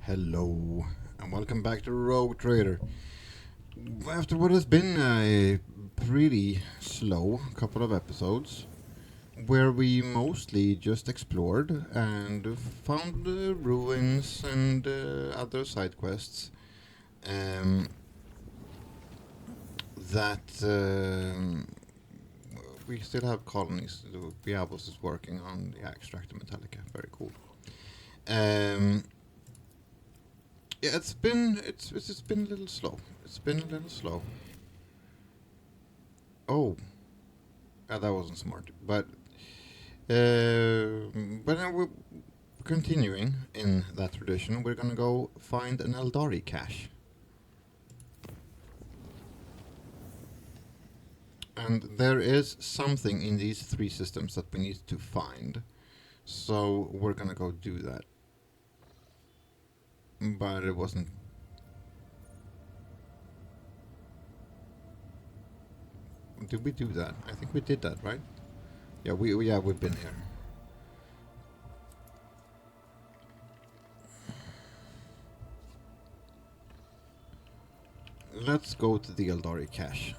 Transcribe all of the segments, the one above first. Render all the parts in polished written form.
Hello, and welcome back to Rogue Trader. After what has been a pretty slow couple of episodes, where we mostly just explored and found ruins and other side quests, um, that we still have colonies. Biabos is working on the Extractor Metallica. Very cool. Yeah, it's been a little slow. It's been a little slow. Oh, that wasn't smart. But now we're continuing in that tradition. We're gonna go find an Eldari cache, and there is something in these three systems that we need to find. So we're gonna go do that. But it wasn't. Did we do that? I think we did that, right? Yeah, we've been here. Let's go to the Eldari cache.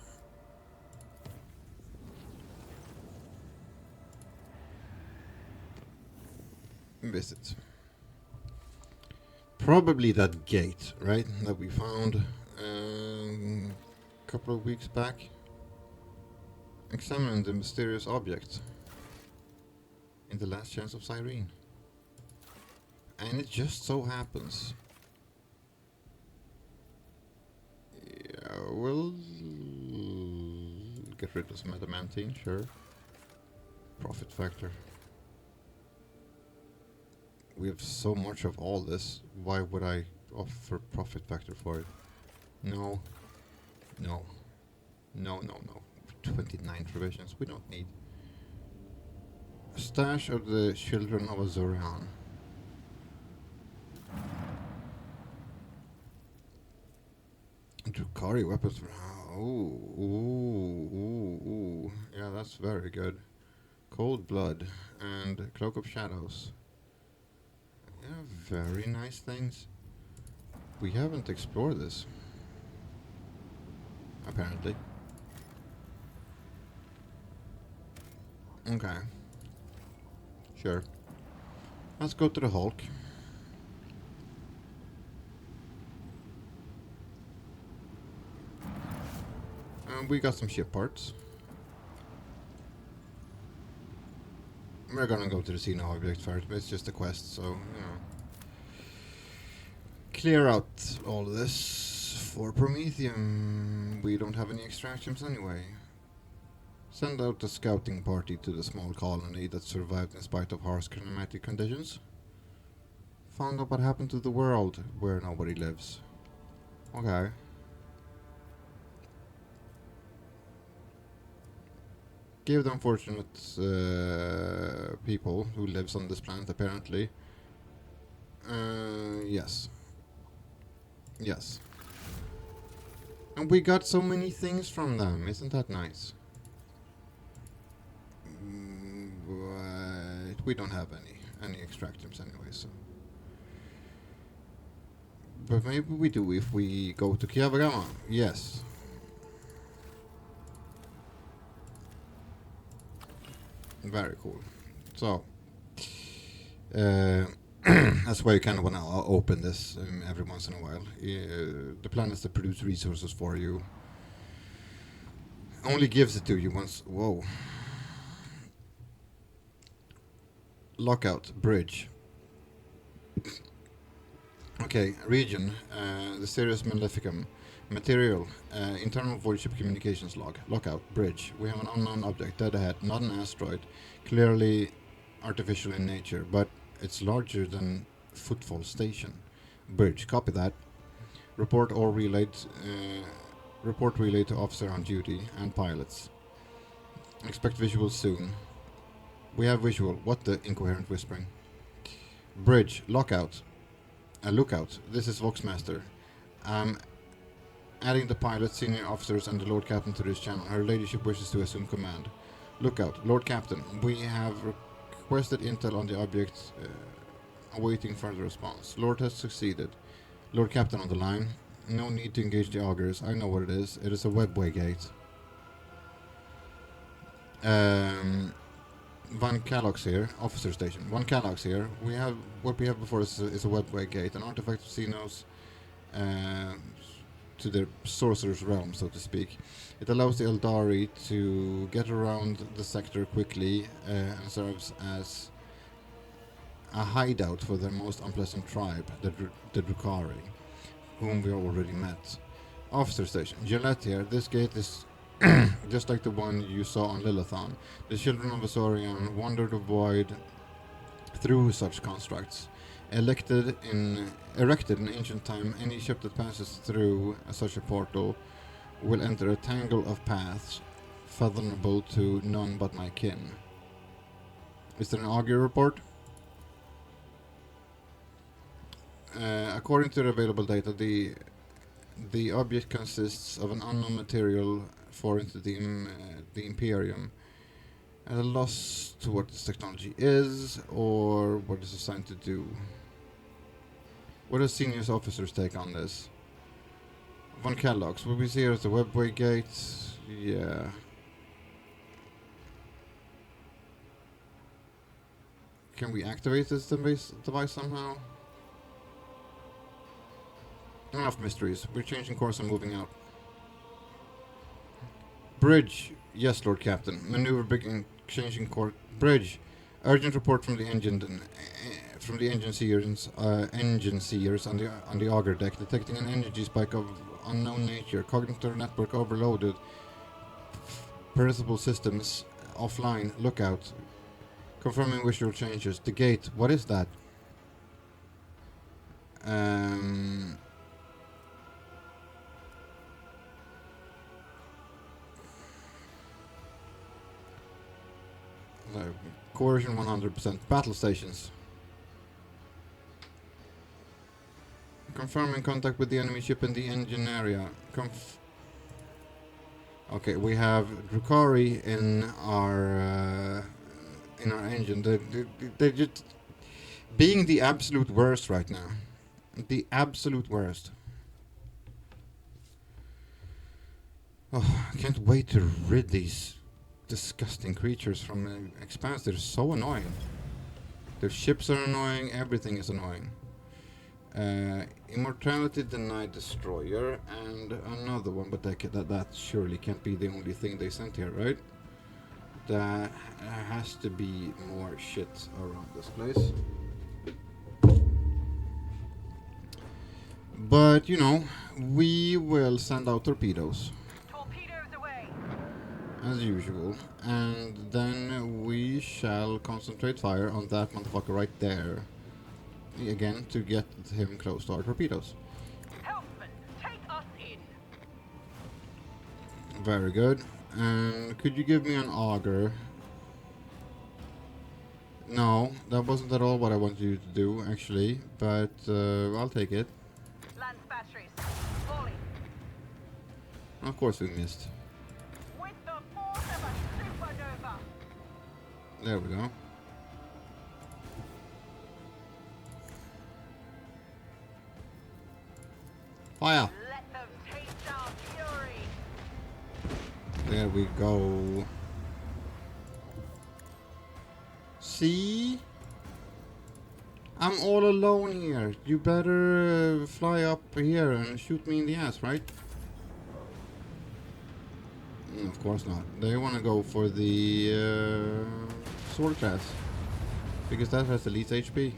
Visit. Probably that gate, right? That we found a couple of weeks back. Examine the mysterious object in the last chance of Cyrene. And it just so happens. Yeah, we'll get rid of some adamantine, sure. Profit factor. We have so much of all this. Why would I offer profit factor for it? No. No. No, no, no. 29 provisions. We don't need. A stash of the children of Azoran. Drukari weapons for. Ooh. Yeah, that's very good. Cold blood and cloak of shadows. Yeah, very nice things. We haven't explored this. Apparently. Okay. Sure. Let's go to the Hulk. And we got some ship parts. We're gonna go to the scene object first, but it's just a quest, so, you know. Clear out all this for Prometheum. We don't have any extractions anyway. Send out a scouting party to the small colony that survived in spite of harsh climatic conditions. Found out what happened to the world where nobody lives. Okay. Give the unfortunate people who lives on this planet, apparently. Yes. Yes. And we got so many things from them, isn't that nice? But we don't have any extractions anyway, so. But maybe we do if we go to Kiavagama. Yes. Very cool. So, that's why you kind of want to open this every once in a while. The planets that produce resources for you only gives it to you once. Whoa. Lockout, bridge. Okay, region, the Sirius Maleficum. Material, internal void ship communications log. Lockout, bridge. We have an unknown object, dead ahead, not an asteroid. Clearly artificial in nature, but it's larger than Footfall Station. Bridge, copy that. Report relayed to officer on duty and pilots. Expect visuals soon. We have visual. What the incoherent whispering? Bridge, lockout. Lookout. This is Voxmaster. Adding the pilot, senior officers, and the Lord Captain to this channel. Her Ladyship wishes to assume command. Lookout. Lord Captain, we have requested intel on the object awaiting further response. Lord has succeeded. Lord Captain on the line. No need to engage the augurs. I know what it is. It is a webway gate. Van Calox here, officer station. Van Calox here. We have what we have before is a webway gate, an artifact of Xenos to the sorcerer's realm, so to speak. It allows the Eldari to get around the sector quickly and serves as a hideout for their most unpleasant tribe, the Drukhari, whom we already met. Officer station. Gillette here. This gate is just like the one you saw on Lilithon. The children of Azorian wander the void through such constructs. Erected in ancient time, any ship that passes through such a portal will enter a tangle of paths fathomable to none but my kin. Is there an augur report? According to the available data, the object consists of an unknown material foreign to the Imperium. At a loss to what this technology is, or what it's assigned to do. What is senior officer's take on this? Von Kellogg's. What we see here is the webway gate. Yeah. Can we activate this device somehow? Enough mysteries. We're changing course and moving out. Bridge. Yes, Lord Captain. Maneuver begin. Changing course. Bridge. Urgent report from the engine seers on the auger deck, detecting an energy spike of unknown nature. Cognitive network overloaded. Perishable systems offline. Lookout. Confirming visual changes. The gate. What is that? Coercion 100%. Battle stations. Confirming contact with the enemy ship in the engine area. Okay, we have Drukhari in our engine. They're just being the absolute worst right now. The absolute worst. Oh, I can't wait to rid these disgusting creatures from the expanse. They're so annoying. Their ships are annoying. Everything is annoying. Immortality denied destroyer and another one, but that surely can't be the only thing they sent here, right? There has to be more shit around this place. But you know, we will send out torpedoes. As usual, and then we shall concentrate fire on that motherfucker right there. Again, to get him close to our torpedoes. Helpman, take us in. Very good. And could you give me an auger? No, that wasn't at all what I wanted you to do, actually, but I'll take it. Lance batteries, falling. Of course we missed. There we go. Fire! Let them taste our fury. There we go. See? I'm all alone here. You better fly up here and shoot me in the ass, right? Of course not. They want to go for the sword class, because that has the least HP.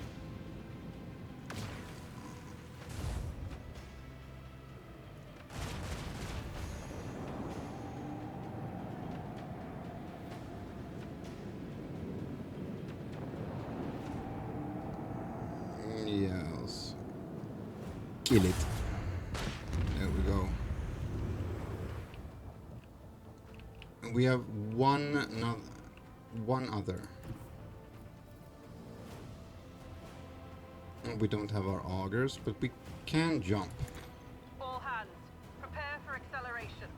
Yes. Kill it. There we go. We have one other. And we don't have our augers, but we can jump. All hands, prepare for acceleration.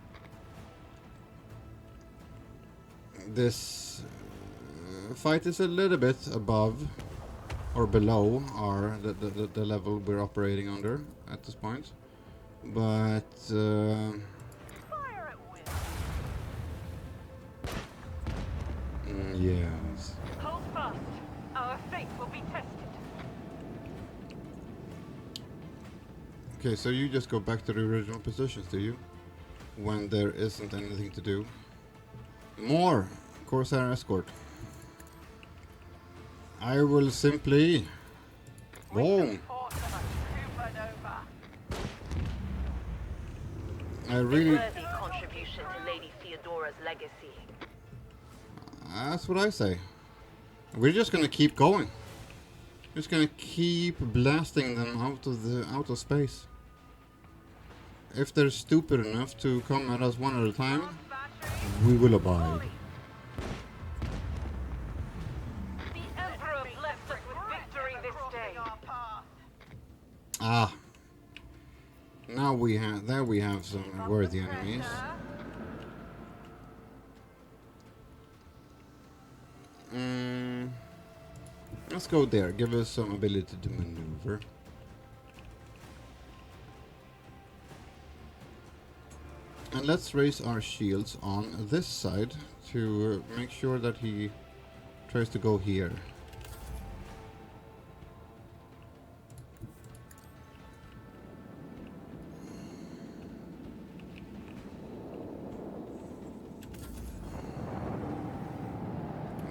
This fight is a little bit above or below are the level we're operating under at this point. But Fire at will. yes. Hold fast. Our faith will be tested. Okay, so you just go back to the original positions, do you? When there isn't anything to do. More Corsair escort. I will simply. We Boom. shall fought them a true maneuver. I really. Worthy contribution to Lady Theodora's legacy. That's what I say. We're just gonna keep going. Just gonna keep blasting them out of space. If they're stupid enough to come at us one at a time, we will abide. The Emperor blessed us with victory this day. Ah. Now we have some worthy enemies. Let's go there. Give us some ability to maneuver. And let's raise our shields on this side to make sure that he tries to go here.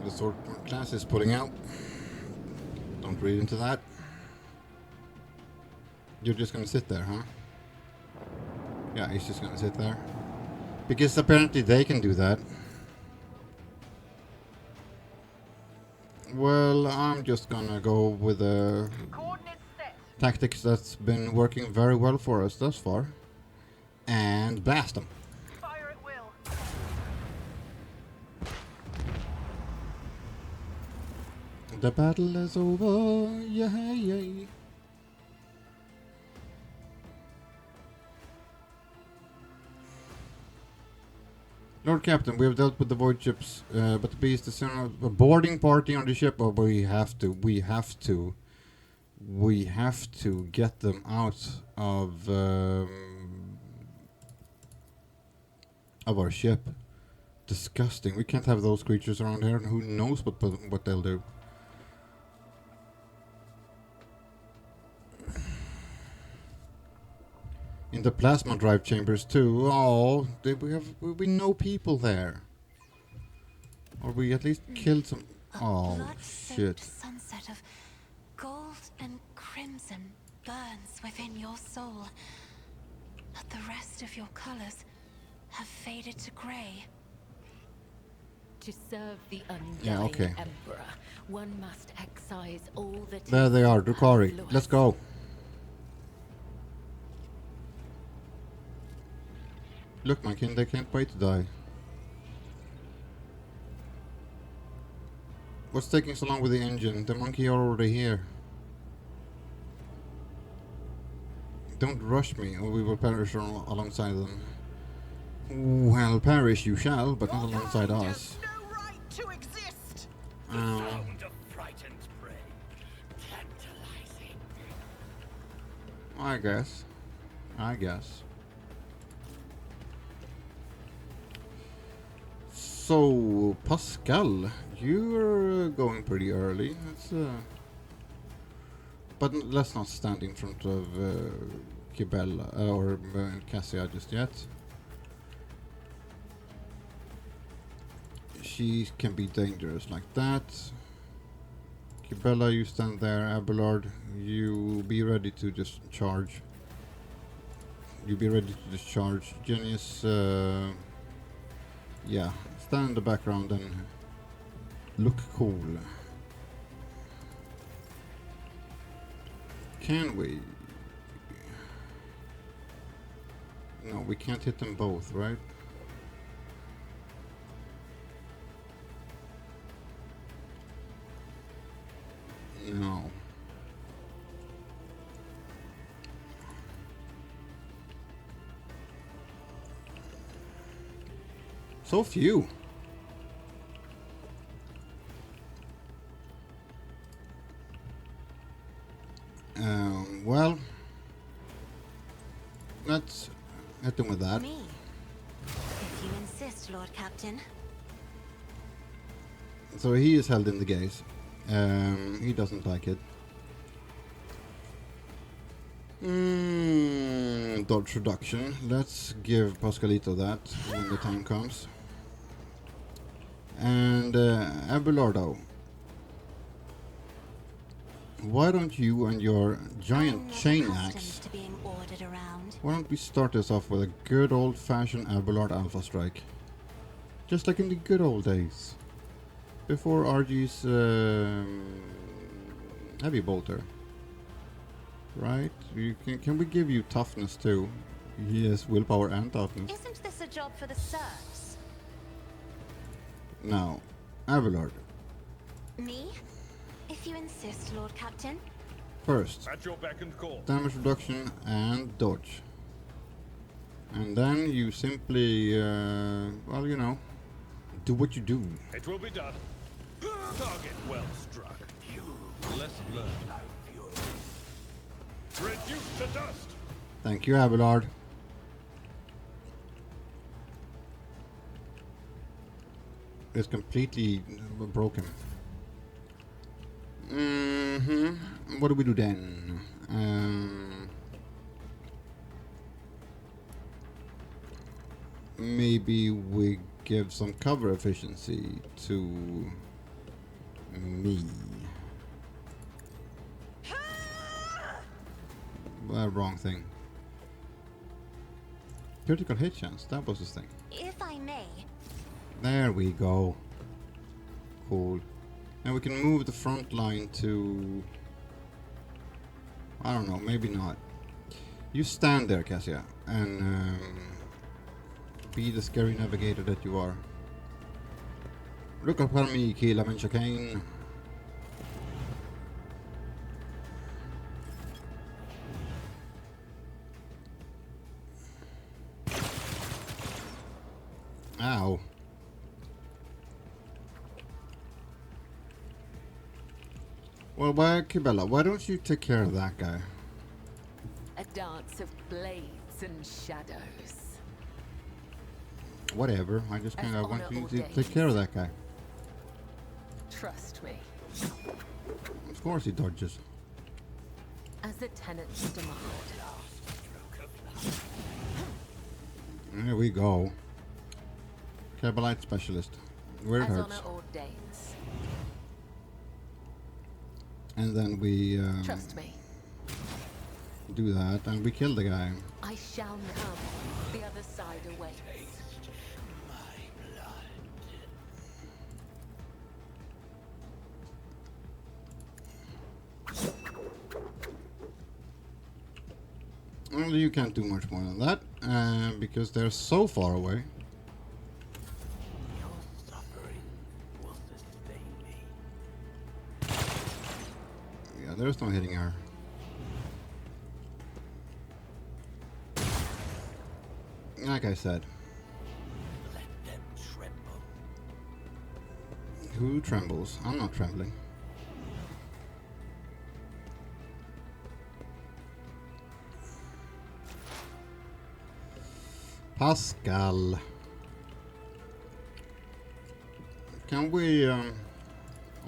The sword class is pulling out. Don't read into that. You're just gonna sit there, huh? Yeah, he's just gonna sit there. Because apparently they can do that. Well, I'm just gonna go with the Coordinates set. tactics that's been working very well for us thus far. And blast them. Fire at will. The battle is over, yay. Lord Captain, we have dealt with the void ships, but the beast is a boarding party on the ship. Oh, we have to get them out of our ship. Disgusting. We can't have those creatures around here, and who knows what they'll do. In the plasma drive chambers too. Oh, we know people there. Or we at least killed some. Oh shit! Sunset of gold and crimson burns within your soul, but the rest of your colors have faded to gray. To serve the undying okay. emperor, one must excise all that. There they are, Drukari. Let's go. Look, my kin, they can't wait to die. What's taking so long with the engine? The monkey are already here. Don't rush me, or we will perish alongside them. Well, perish you shall, but not alongside us. No right to exist. Sound of frightened prey. Tantalizing. I guess. So, Pascal, you're going pretty early. But let's not stand in front of Kibella or Cassia just yet. She can be dangerous like that. Kibella, you stand there. Abelard, you be ready to just charge. You be ready to just charge. Genius, yeah. Stand in the background and look cool. Can we? No, we can't hit them both, right? No. So few. let's hit him with that. Me. If you insist, Lord Captain. So he is held in the gaze. He doesn't like it. Dodge reduction. Let's give Pascalito that when the time comes. And Abelardo, why don't you and your giant I'm not chain accustomed axe, to being ordered around. why don't we start this off with a good old-fashioned Abelard Alpha Strike? Just like in the good old days. Before RG's Heavy Bolter. Right? Can we give you toughness too? Yes, willpower and toughness. Isn't this a job for the serfs? Now, Abelard. Me? If you insist, Lord Captain. First, At your beck and call. damage reduction and dodge. And then you simply, well, you know, do what you do. It will be done. Target well struck. Lesson learned. Reduced to dust. Thank you, Abelard. It's completely broken. What do we do then? Maybe we give some cover efficiency to me. Wrong thing. Critical hit chance, that was his thing. If I may. There we go. Cool. And we can move the front line to... I don't know, maybe not. You stand there, Cassia, and be the scary navigator that you are. Look up at me, Kila Menchakain. Ow. Well, Kibella, why don't you take care of that guy? A dance of blades and shadows. Whatever, I just As kind of want honor you to ordains. take care of that guy. Trust me, Of course he dodges. as the tenants demand. There we go. Cabalite specialist. Where it As hurts. honor ordains. And then we Trust me, do that and we kill the guy. I shall come. The other side awaits. Well, you can't do much more than that because they're so far away. Your suffering will sustain me. Yeah, there's no hitting her. Like I said, Let them tremble. who trembles? I'm not trembling. Pascal. Can we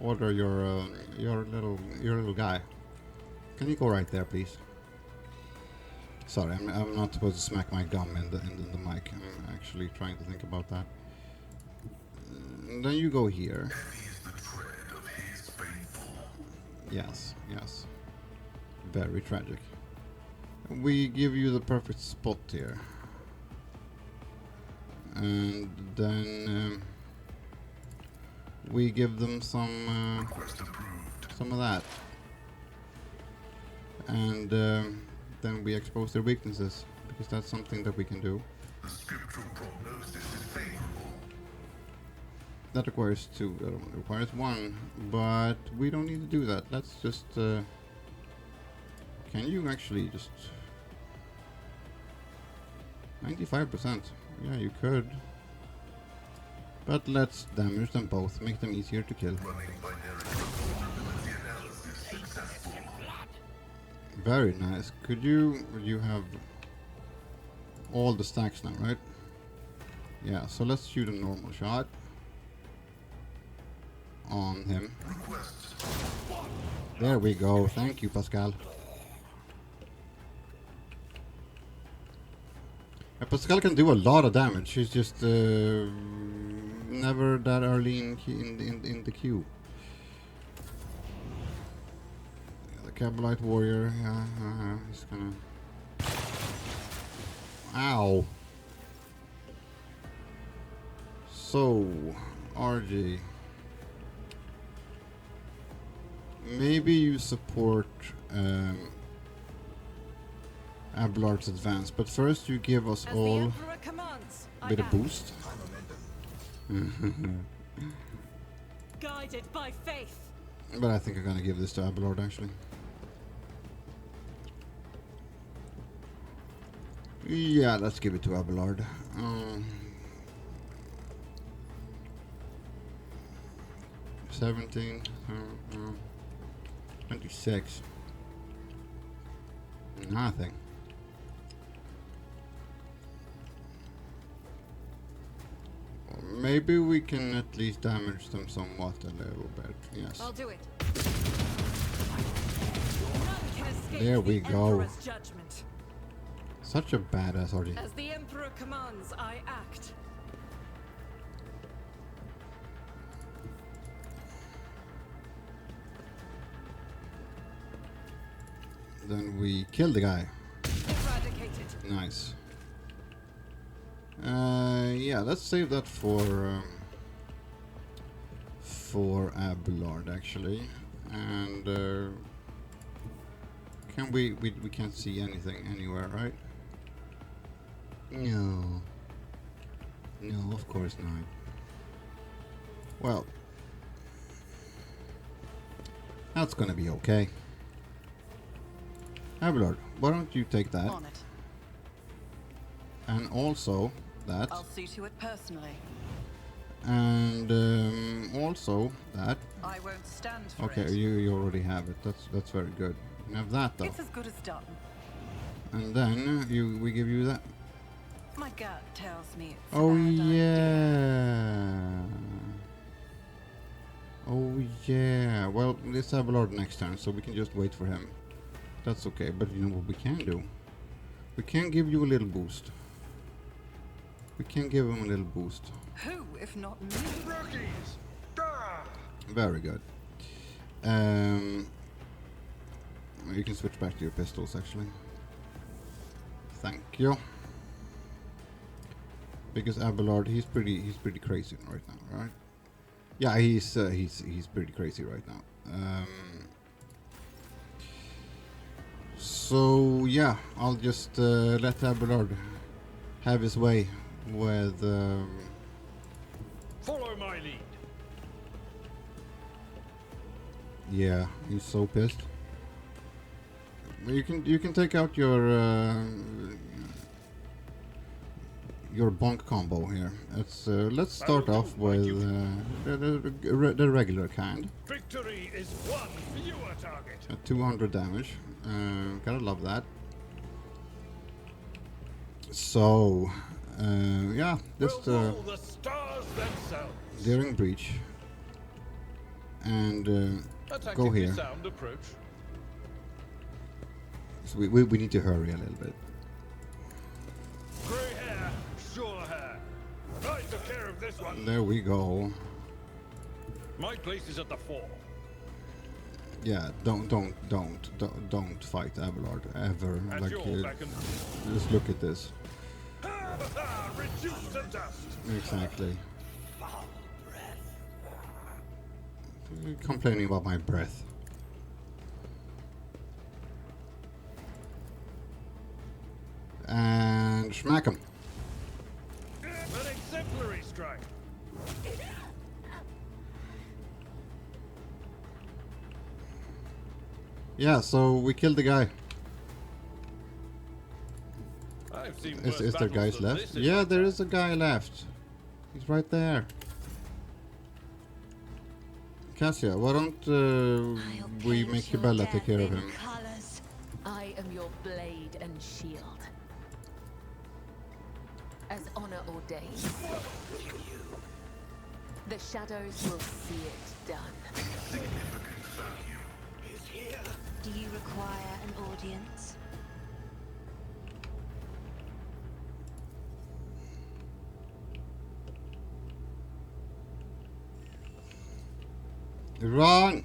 order your little guy? Can you go right there, please? Sorry, I'm not supposed to smack my gum in the mic. I'm actually trying to think about that. Then you go here. Yes, yes. Very tragic. We give you the perfect spot here. And then we give them some of that. And then we expose their weaknesses, because that's something that we can do. The scriptural prognosis is favorable. That requires 2, that one requires 1, but we don't need to do that. Let's just... can you actually just... 95%. Yeah, you could. But let's damage them both, make them easier to kill. Running binary vulnerability analysis successful. Very nice. Could you have all the stacks now, right? Yeah, so let's shoot a normal shot on him. There we go. Thank you, Pascal. Pascal can do a lot of damage. She's just never that early in the queue. The Cabalite warrior. Yeah, he's gonna. Ow. So, RG. Maybe you support Abelard's advance, but first you give us all a bit of boost. Guided by faith. But I think I'm gonna give this to Abelard actually. Yeah, let's give it to Abelard. 17, 26. Nothing. Maybe we can at least damage them somewhat a little bit. Yes. I'll do it. There we go. Such a badass RG. As the Emperor commands, I act. Then we kill the guy. Eradicated. Nice. Yeah, let's save that for Abelard actually. And can we can't see anything anywhere, right? No. No, of course not. Well, that's gonna be okay. Abelard, why don't you take that? On it. And also that. I'll see to it personally. And also that. I won't stand for Okay, it. you already have it. That's very good. You have that though. It's as good as done. And then we give you that. My gut tells me it's a Oh bad idea. yeah. Oh yeah. Well, let's have Abelard next turn, so we can just wait for him. That's okay. But you know what we can do? We can give you a little boost. We can give him a little boost. Who, if not me? Rookies! Gah! Very good. You can switch back to your pistols actually. Thank you. Because Abelard, he's pretty crazy right now, right? Yeah, he's pretty crazy right now. So yeah, I'll just let Abelard have his way with. Follow my lead. Yeah, he's so pissed. You can take out your bonk combo here. Let's start off with the regular kind. Victory is one fewer target. 200 damage. Gotta love that. So, yeah, just We'll rule the stars themselves. during breach and A go tactically here. sound approach. So we need to hurry a little bit. Grey hair, sure hair. I took care of this one. There we go. My place is at the fore. Yeah, don't fight Abelard ever. At Like, your beck and just look at this. reduced to dust. Exactly. Complaining about my breath. And smack him. An exemplary strike. Yeah, so we killed the guy. I've seen Is worse there battles guys than left? this in Yeah, my there time. is a guy left. He's right there. Cassia, why don't we paint make your Bella take death care of in him? colours. I am your blade and shield. as honor ordained. The shadows will see it done. Significant value. Is here. Do you require an audience? Run!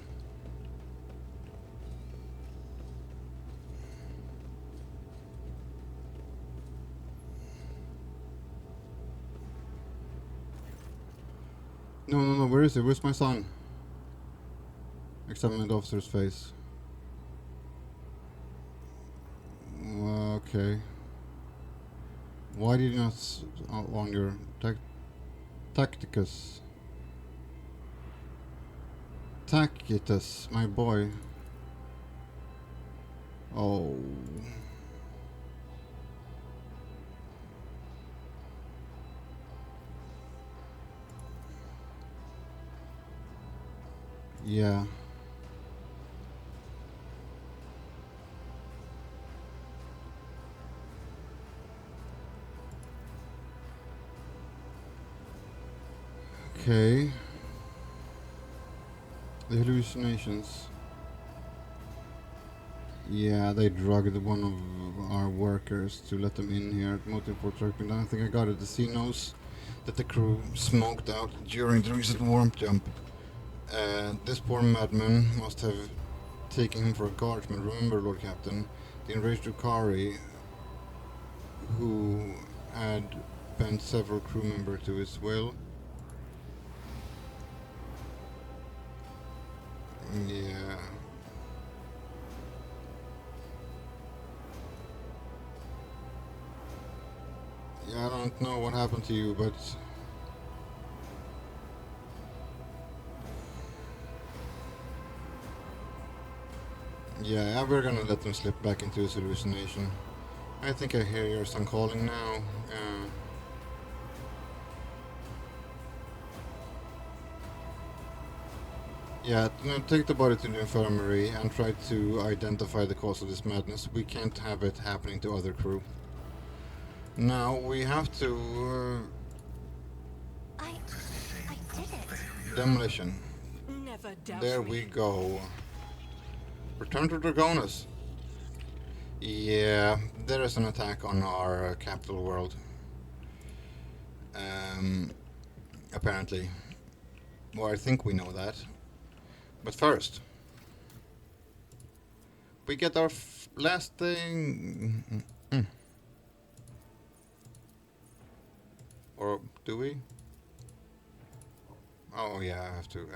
No, no, no, where is it? Where's my son? Examine the officer's face. Okay. Why did you not on your tacticus? Tacitus, my boy. Oh. Yeah. Okay. The hallucinations. Yeah, they drugged one of our workers to let them in here at Motive for Turkey. I think I got it. The sea knows that the crew smoked out during the recent warp jump. This poor madman must have taken him for a guardsman. Remember, Lord Captain, the enraged Ukari, who had bent several crew members to his will. Yeah. Yeah, I don't know what happened to you, but yeah, we're gonna let them slip back into his hallucination. I think I hear your son calling now. Yeah, take the body to the infirmary and try to identify the cause of this madness. We can't have it happening to other crew. Now we have to I did it. demolition. Never doubt There me. we go. Return to Dragonus. Yeah, there is an attack on our capital world. Apparently. Well, I think we know that. But first, we get our last thing. Or do we? Oh yeah, I have to.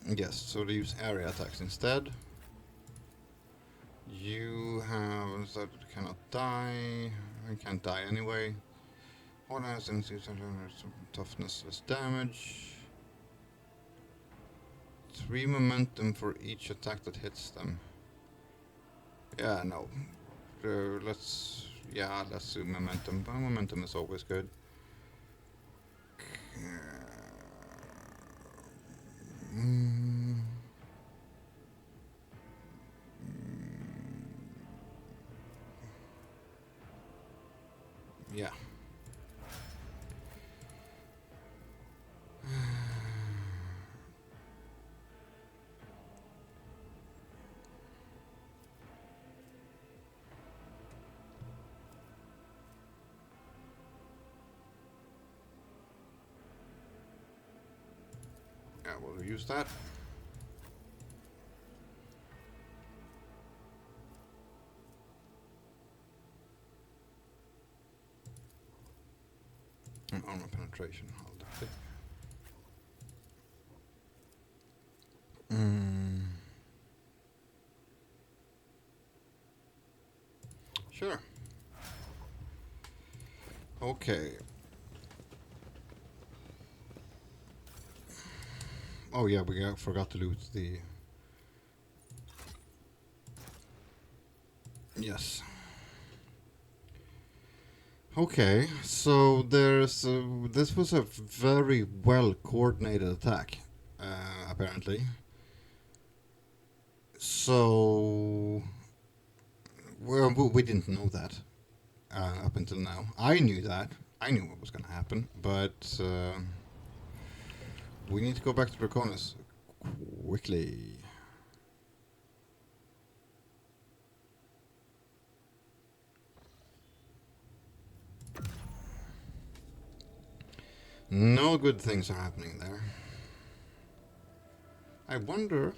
Yes, so they use area attacks instead. You have that cannot die. I can't die anyway. What has toughness, less damage. 3 momentum for each attack that hits them. Yeah, no. Let's do momentum. Momentum is always good. Yeah. Yeah, we'll use that. And armor penetration, hold it. Sure. Okay. Oh yeah, we forgot to loot the... Yes. Okay, so there's this was a very well coordinated attack, apparently. So, well, we didn't know that up until now. I knew that. I knew what was going to happen, but we need to go back to Dragonus quickly. No good things are happening there. I wonder...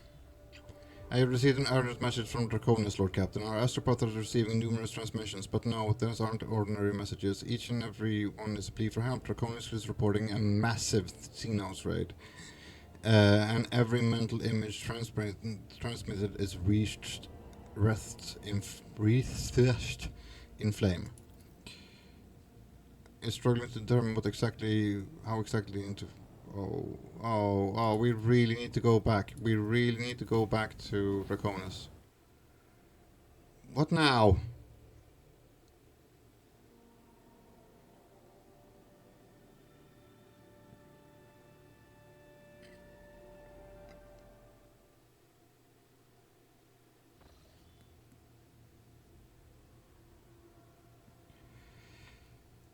I have received an urgent message from Dragonus, Lord Captain. Our astropath is receiving numerous transmissions, but no, those aren't ordinary messages. Each and every one is a plea for help. Dragonus is reporting a massive Xenos raid. And every mental image transmitted is wreathed in flame. Is struggling to determine how exactly into... Oh, we really need to go back. We really need to go back to Dragonus. What now?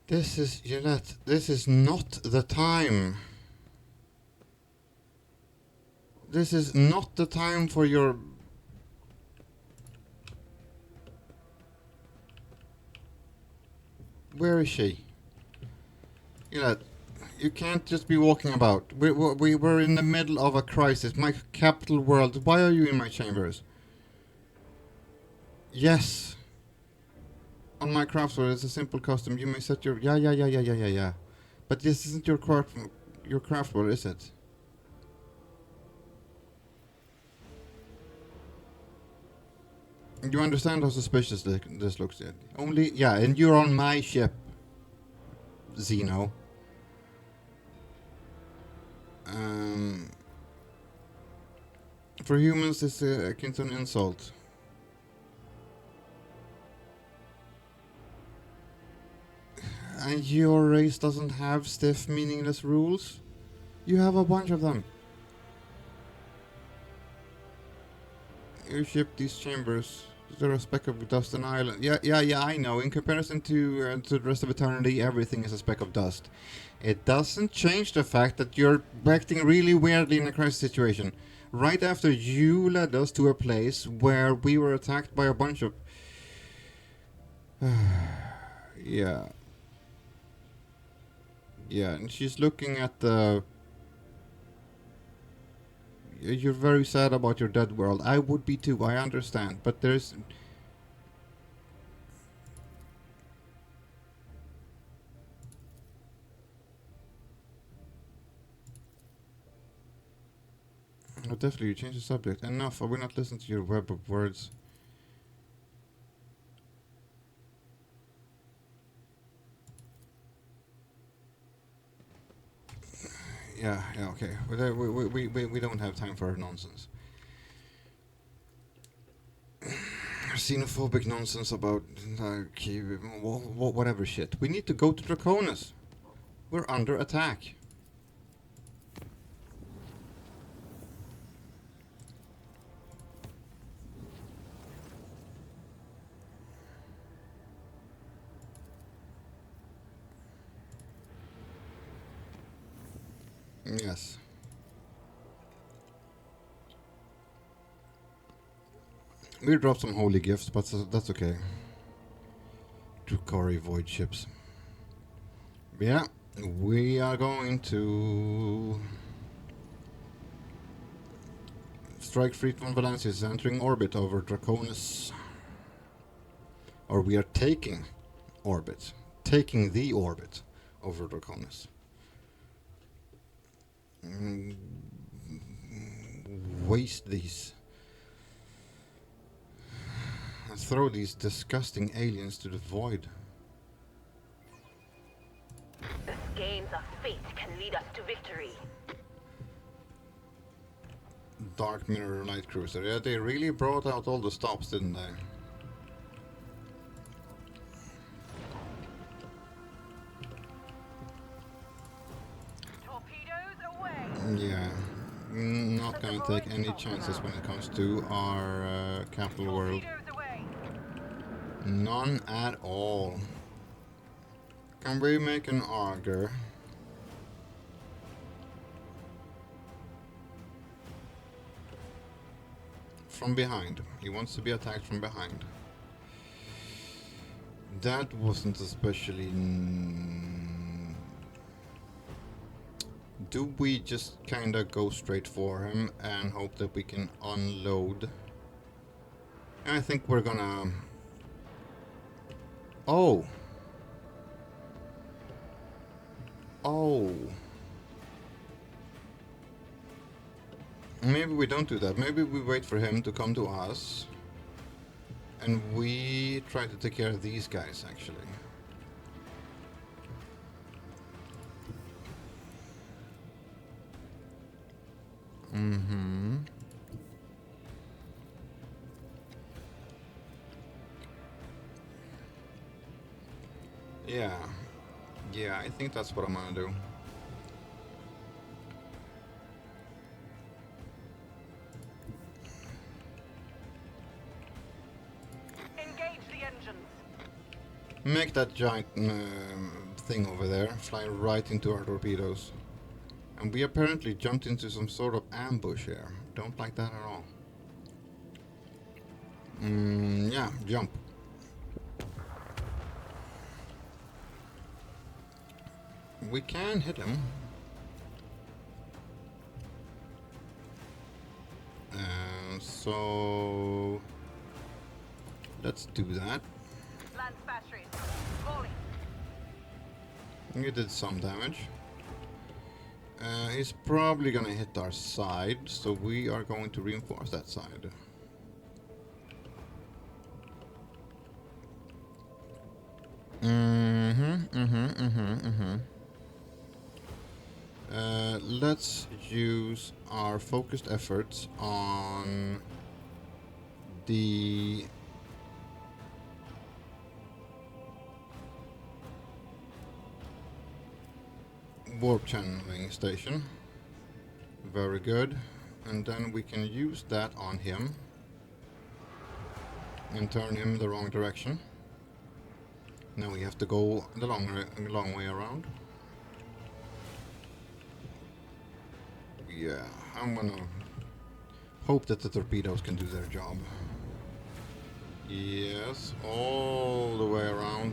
This is, Jeanette, this is not the time. This is not the time for your... Where is she? Jeanette, you can't just be walking about. We were in the middle of a crisis. My capital world. Why are you in my chambers? Yes. On my craft world, it's a simple custom. You may set your... Yeah. But this isn't your craft world, is it? You understand how suspicious this looks yet? Only... Yeah, and you're on my ship, Xeno. For humans, it's akin to an insult. And your race doesn't have stiff, meaningless rules? You have a bunch of them. You ship these chambers. They're a speck of dust on an island. Yeah, I know. In comparison to the rest of eternity, everything is a speck of dust. It doesn't change the fact that you're acting really weirdly in a crisis situation. Right after you led us to a place where we were attacked by a bunch of... Yeah. Yeah, and she's looking at the... You're very sad about your dead world. I would be too, I understand. But there's... Oh, definitely, you change the subject. Enough, I will not listen to your web of words. Yeah, okay. We don't have time for nonsense. Xenophobic nonsense about whatever shit. We need to go to Dragonus. We're under attack. Yes. We dropped some holy gifts, but that's okay. Drukari void ships. Yeah, we are going to strike Fleet von Valencia is entering orbit over Dragonus. Or we are taking orbit. Taking the orbit over Dragonus. Waste these. Throw these disgusting aliens to the void. The skeins of fate can lead us to victory. Dark Mirror Light Cruiser. Yeah, they really brought out all the stops, didn't they? Torpedoes away! Yeah. not gonna take any chances when it comes to our capital world. Torpedoes away. None at all. Can we make an auger? From behind. He wants to be attacked from behind. That wasn't especially... Do we just kinda go straight for him and hope that we can unload? I think we're gonna... Oh! Oh! Maybe we don't do that. Maybe we wait for him to come to us. And we try to take care of these guys, actually. Mm-hmm. Yeah. Yeah, I think that's what I'm gonna do. Engage the engines. Make that giant thing over there fly right into our torpedoes. And we apparently jumped into some sort of ambush here. Don't like that at all. Yeah, jump. We can hit him. So let's do that. Lance batteries. Calling. You did some damage. He's probably gonna hit our side, so we are going to reinforce that side. Let's use our focused efforts on the warp channeling station. Very good. And then we can use that on him and turn him the wrong direction. Now we have to go the long way around. Yeah, I'm gonna hope that the torpedoes can do their job. Yes, all the way around.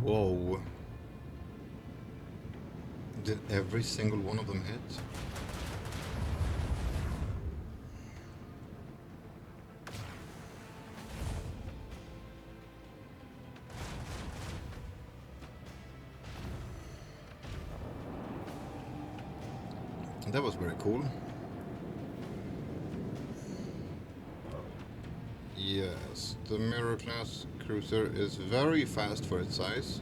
Whoa. Did every single one of them hit? That was very cool. Yes, the Mirror class cruiser is very fast for its size.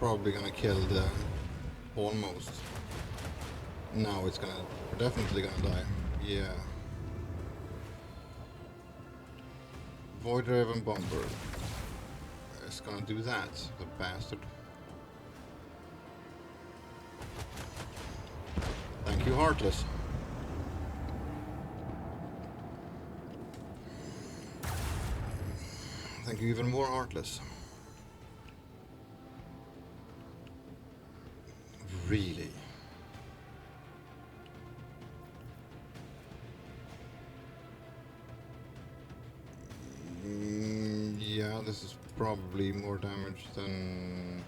Probably gonna kill the almost. No, it's gonna definitely gonna die. Yeah. Void Raven Bomber. It's gonna do that, the bastard. Thank you, Heartless. Thank you, even more Heartless. Really? Yeah, this is probably more damage than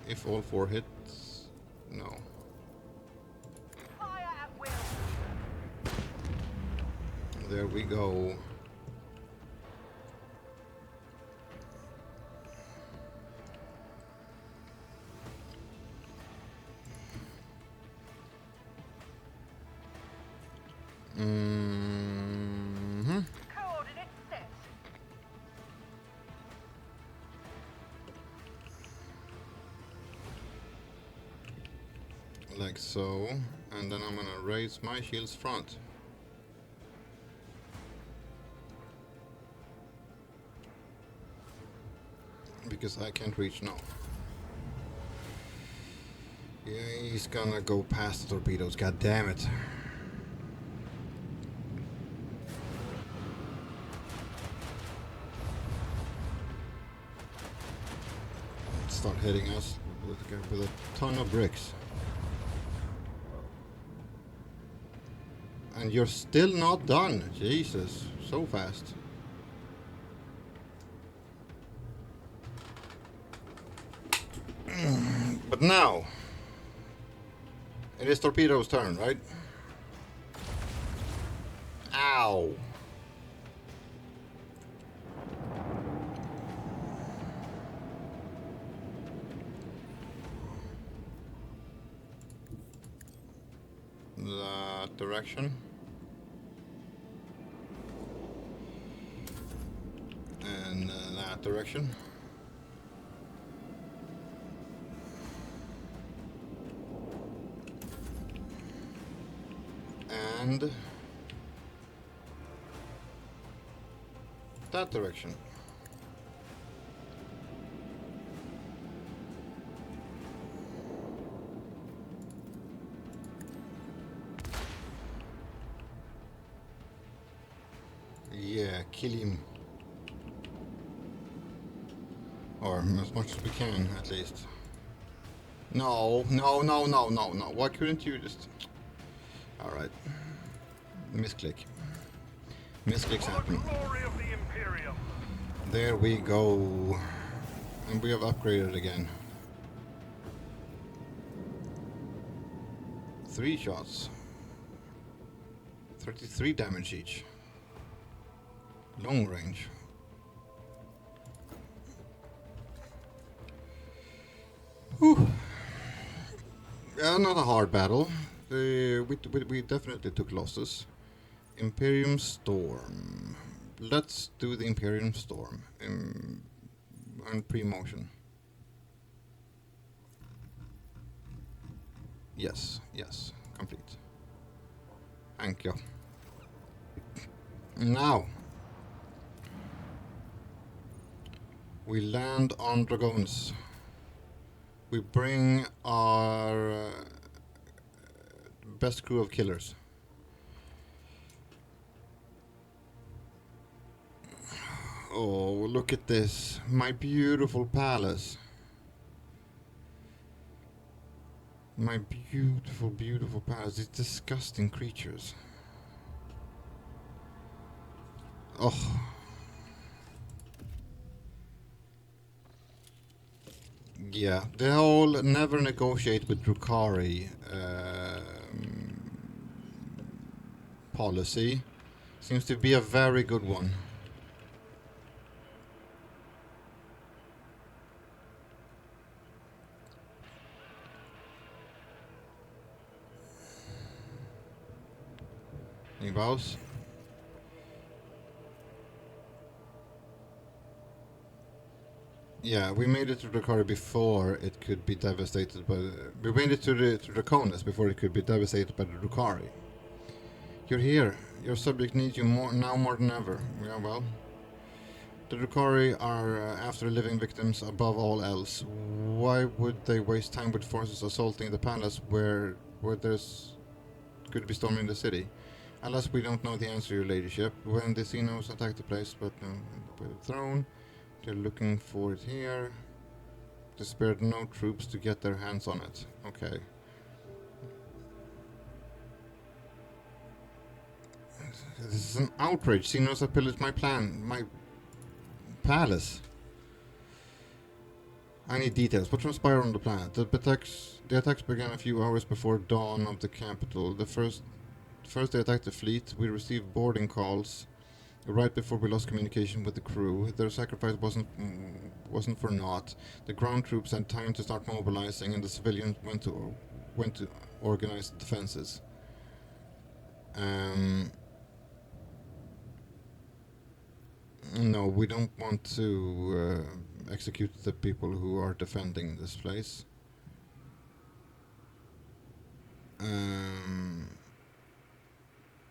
if all four hits. No. Fire at will. There we go. Coordinates set. like so, and then I'm gonna raise my shield's front. Because I can't reach now. Yeah, he's gonna go past the torpedoes, god damn it. Start hitting us with a ton of bricks. And you're still not done. Jesus, so fast. But now, it is Torpedo's turn, right? Ow. That direction. And that direction. And that direction. Yeah, kill him. Or as much as we can, at least. No, no, no, no, no, no. Why couldn't you just... Alright. Misclick. Misclicks happen. There we go. And we have upgraded again. 3 shots. 33 damage each. Long range. Whew. Not a hard battle. We definitely took losses. Imperium Storm. Let's do the Imperium Storm. And pre-motion. Yes, yes, complete. Thank you. Now, we land on Dragonus. We bring our best crew of killers. Oh, look at this. My beautiful palace. My beautiful, beautiful palace. These disgusting creatures. Oh. Yeah, the whole never negotiate with Drukhari policy seems to be a very good one. Any bows? Yeah, we made it to Drukhari before it could be devastated by... We made it to Dragonus before it could be devastated by the Drukhari. You're here. Your subject needs you more than ever. Yeah, well. The Drukhari are after living victims above all else. Why would they waste time with forces assaulting the palace where there's... could be storming the city? Unless we don't know the answer, your ladyship. When the Xenos attacked the place, but with the throne... They're looking for it here. They spared no troops to get their hands on it. Okay. This is an outrage. Xenos have pillaged my palace. I need details. What transpired on the planet? The attacks began a few hours before dawn of the capital. First they attacked the fleet. We received boarding calls right before we lost communication with the crew. Their sacrifice wasn't for naught. The ground troops had time to start mobilizing, and the civilians went to organize the defenses. No, we don't want to execute the people who are defending this place.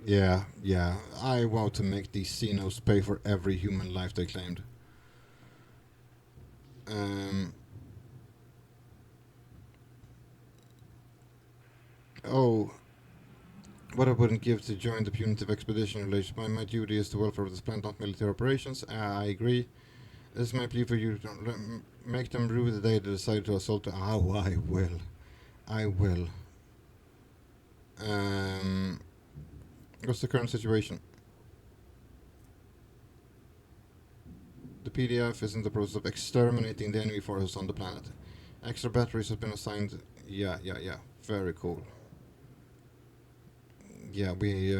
Yeah, yeah. I vow to make these Xenos pay for every human life they claimed. Oh, what I wouldn't give to join the punitive expedition related by my duty is the welfare of this planet, not military operations. I agree. This is my plea for you to make them rue the day they decide to assault. Oh, I will. I will. What's the current situation? The PDF is in the process of exterminating the enemy forces on the planet. Extra batteries have been assigned. Yeah. Very cool. Yeah, we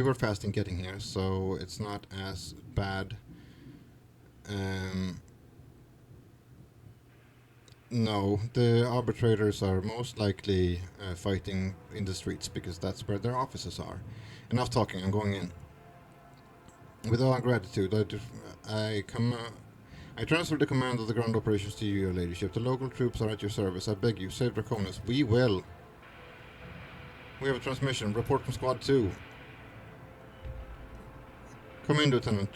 were fast in getting here, so it's not as bad. No, the arbitrators are most likely fighting in the streets because that's where their offices are. Enough talking, I'm going in. With all gratitude, I transfer the command of the ground operations to you, your ladyship. The local troops are at your service. I beg you, save Dragonus. We will. We have a transmission. Report from Squad 2. Come in, Lieutenant.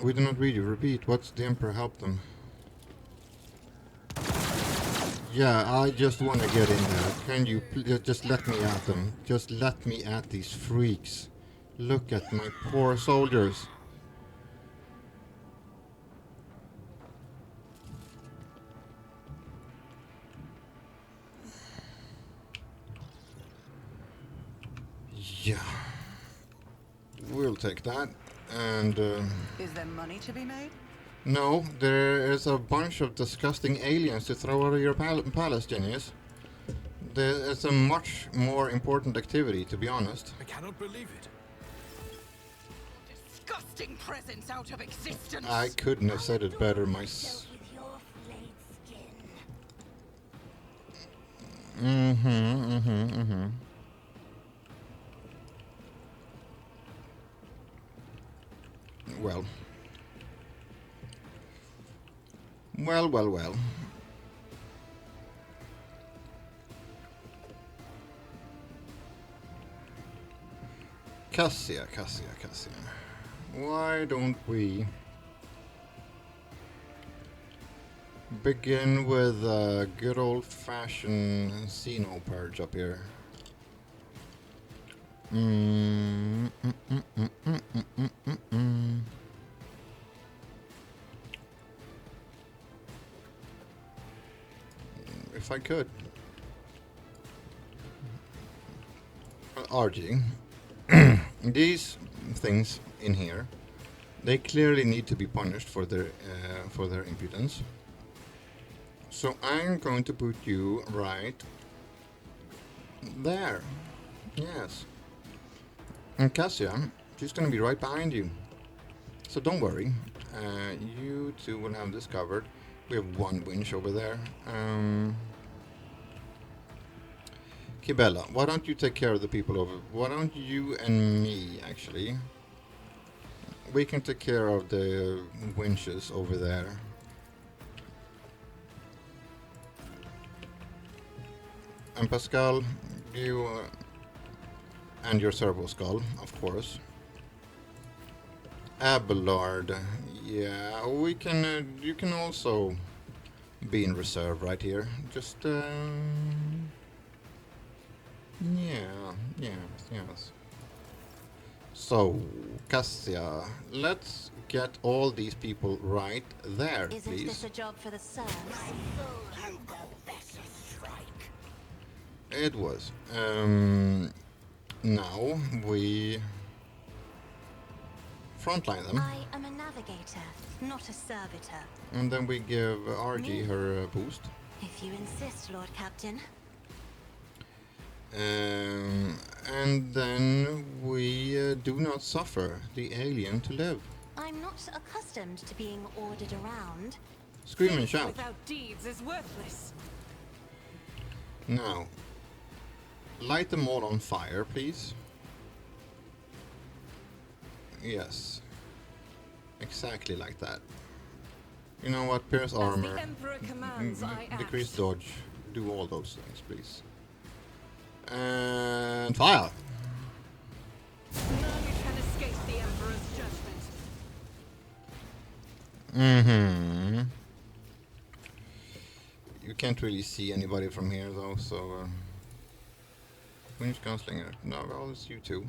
We do not read you. Repeat. What's the Emperor? Help them. Yeah, I just want to get in there. Can you just let me at them? Just let me at these freaks. Look at my poor soldiers. Yeah. We'll take that. And Is there money to be made? no, there is a bunch of disgusting aliens to throw out of your palace, Genius. It's a much more important activity, to be honest. I cannot believe it. Disgusting presence out of existence. I couldn't have said it better With your flayed skin. Well. Cassia. Why don't we begin with a good old-fashioned Xeno purge up here? If I could. RG. These things in here, they clearly need to be punished for their impudence. So I'm going to put you right there. Yes. And Cassia, she's going to be right behind you. So don't worry. You two will have this covered. We have one winch over there. Kibella, why don't you take care of the people over? Why don't you and me, actually? We can take care of the winches over there. And Pascal, you and your servo skull, of course. Abelard, yeah, we can. You can also be in reserve right here. Just yes. So, Cassia, let's get all these people right there, Isn't please. this a job for the serfs? It was. Now we frontline them, I am a navigator, not a servitor. and then we give RG her boost. If you insist, Lord Captain. And then we do not suffer the alien to live. I'm not accustomed to being ordered around. Scream and Faith shout. without deeds is worthless. Now, light them all on fire, please. Yes. Exactly like that. You know what? Pierce As armor. the Emperor commands, I act. Decrease dodge. do all those things, please. And fire! None can escape the Emperor's judgment. Mm-hmm. You can't really see anybody from here, though, so... Queen's Gunslinger. No, well, it's you two.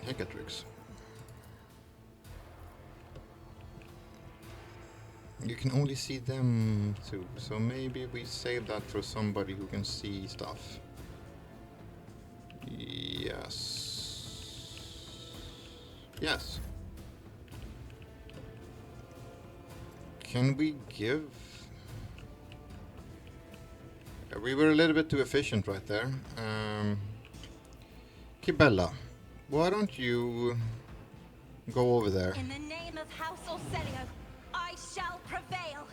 Hecatrix. You can only see them too, so maybe we save that for somebody who can see stuff. Yes. Yes. Can we give... we were a little bit too efficient right there. Kibella, why don't you go over there? In the name of House Orselio, I shall prevail.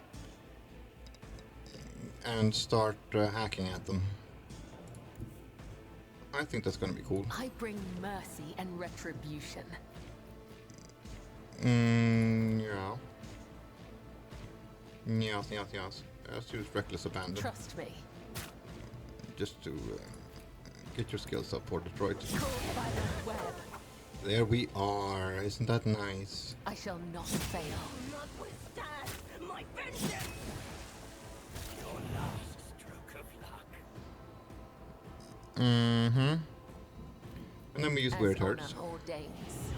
And start hacking at them. I think that's gonna be cool. I bring mercy and retribution. Yeah. Yes. Let's use Reckless Abandon. Trust me. Just to get your skills up for Detroit. Caught by the web. There we are. Isn't that nice? I shall not fail. Not withstand my vengeance! Your last stroke of luck. Mm-hmm. And then we use As Weird honor Hurts. ordains.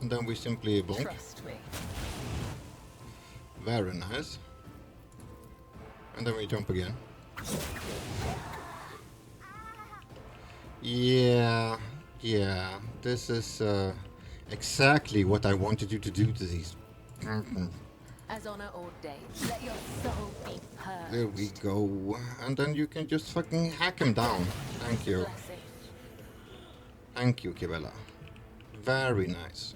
And then we simply bonk. Trust me. Very nice. And then we jump again. Yeah. This is exactly what I wanted you to do to these. As honor ordains, let your soul be purged. There we go. And then you can just fucking hack him down. Thank you. Blessing. Thank you, Kibella. Very nice.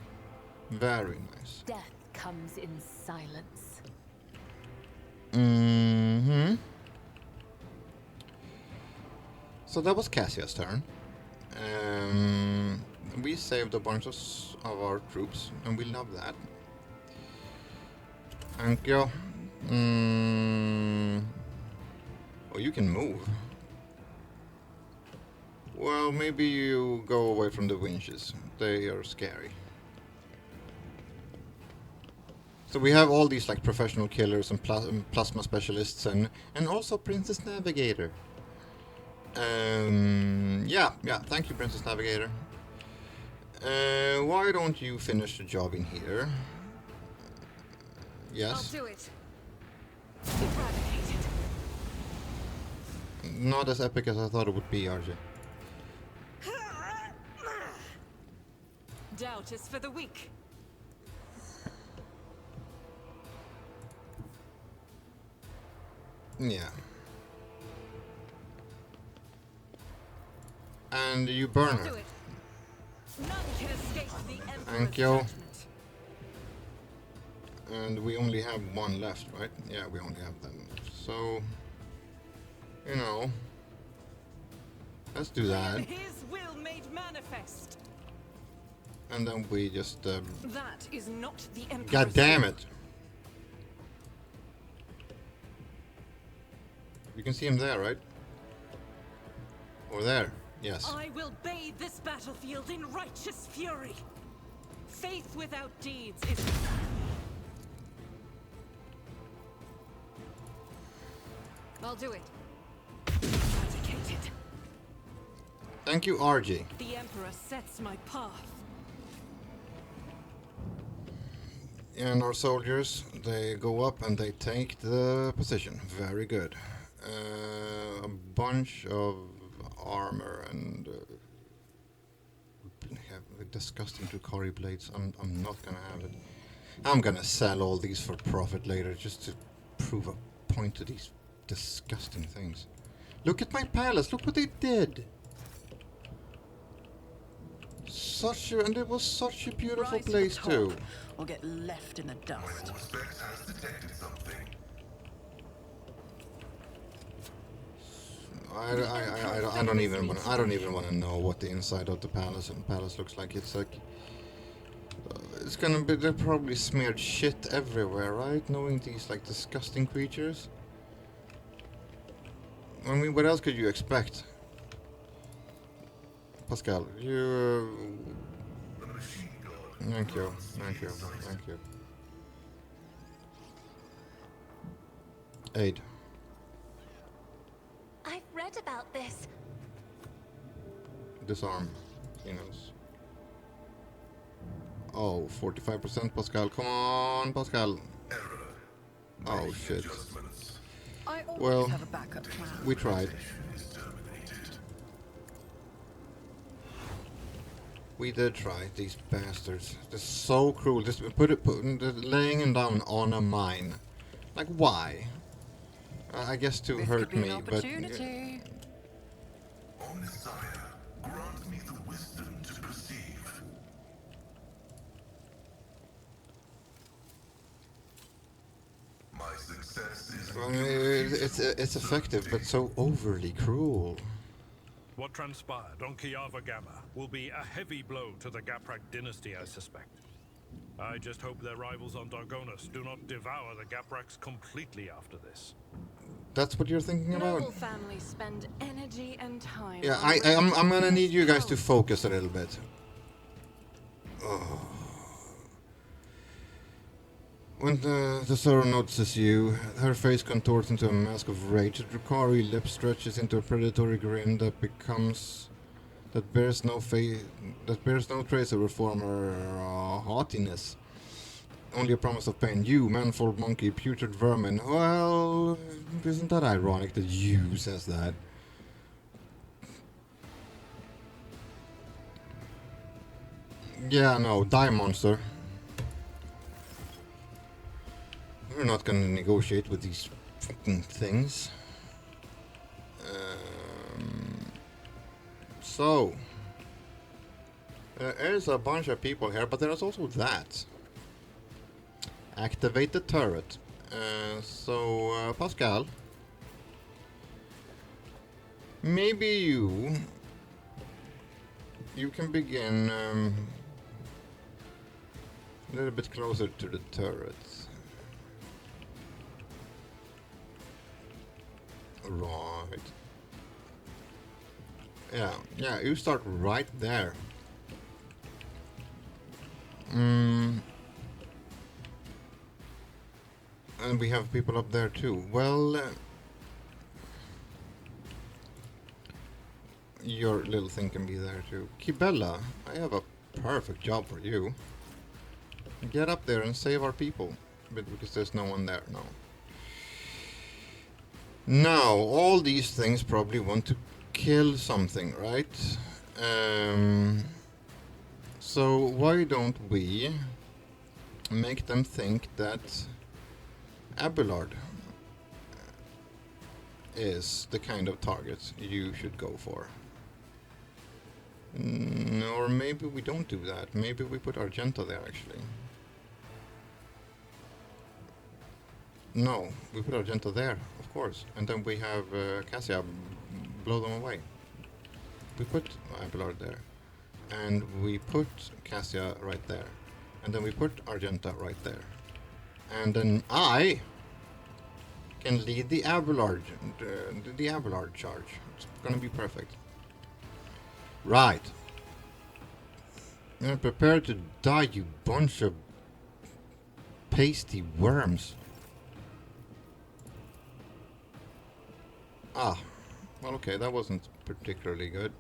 Very nice. Death comes in silence. Mm-hmm. So that was Cassia's turn. We saved a bunch of our troops, and we love that. Thank you. Oh, you can move. Well, maybe you go away from the winches. They are scary. So we have all these like professional killers and plasma specialists and also Princess Navigator. Yeah, thank you, Princess Navigator. Why don't you finish the job in here? Yes. I'll do it. Eradicated. Not as epic as I thought it would be, RJ. Doubt is for the weak. Yeah. And you burn I'll do her. it. None can escape the Emperor's Thank you. judgment. And we only have one left, right? Yeah, we only have them left. So, you know, let's do that. His will made manifest. And then we just, That is not the Emperor's God damn will. it. You can see him there, right? Or there, yes. I will bathe this battlefield in righteous fury. Faith without deeds is... I'll do it. Eradicated. Thank you, RJ. The Emperor sets my path. And our soldiers, they go up and they take the position. Very good. A bunch of armor and disgusting Drukhari blades. I'm not gonna have it. I'm gonna sell all these for profit later just to prove a point to these disgusting things. Look at my palace. Look what they did. And it was such a beautiful Rise to the place top, too. or get left in the My dust. Auspex has detected something. I don't even want to know what the inside of the palace looks like. It's like It's gonna be, they're probably smeared shit everywhere, right? Knowing these, like, disgusting creatures. I mean, what else could you expect? Pascal, you... Thank you, thank you, thank you. Aid. I've read about this. Disarm. He knows. Oh, 45% Pascal. Come on, Pascal. Oh, shit. I always Well, have a backup plan. we tried. We did try, these bastards. They're so cruel. Just laying him down on a mine. Like, why? I guess to This hurt could be me, an but... opportunity. O Messiah, grant me the wisdom to perceive. My success is... I mean, it's effective, but so overly cruel. What transpired on Kiava Gamma will be a heavy blow to the Gaprak dynasty, I suspect. I just hope their rivals on Dragonus do not devour the Gapraks completely after this. That's what you're thinking about? Noble families spend energy and time. Yeah, on I'm gonna need you guys to power. focus a little bit. Oh. When the Zora notices you, her face contorts into a mask of rage. The Drukari lip stretches into a predatory grin that bears no trace of her former haughtiness. Only a promise of pain. You, manfold monkey, putrid vermin. Well, isn't that ironic that you says that? Yeah, no, die, monster. We're not gonna negotiate with these fucking things. So, there is a bunch of people here, but there's also that. Activate the turret. Pascal, maybe you can begin a little bit closer to the turret. Right. Yeah, you start right there. And we have people up there too. Well, your little thing can be there too. Kibella, I have a perfect job for you. Get up there and save our people. But because there's no one there now. Now, all these things probably want to kill something, right? So why don't we make them think that Abelard is the kind of target you should go for? Or maybe we don't do that. Maybe we put Argenta there, actually. No, we put Argenta there, of course. And then we have Cassia blow them away. We put Abelard there. And we put Cassia right there. And then we put Argenta right there. And then I can lead the Abelard, the Abelard charge. It's gonna be perfect. Right. You're prepared to die, you bunch of pasty worms. Ah, well, okay, that wasn't particularly good.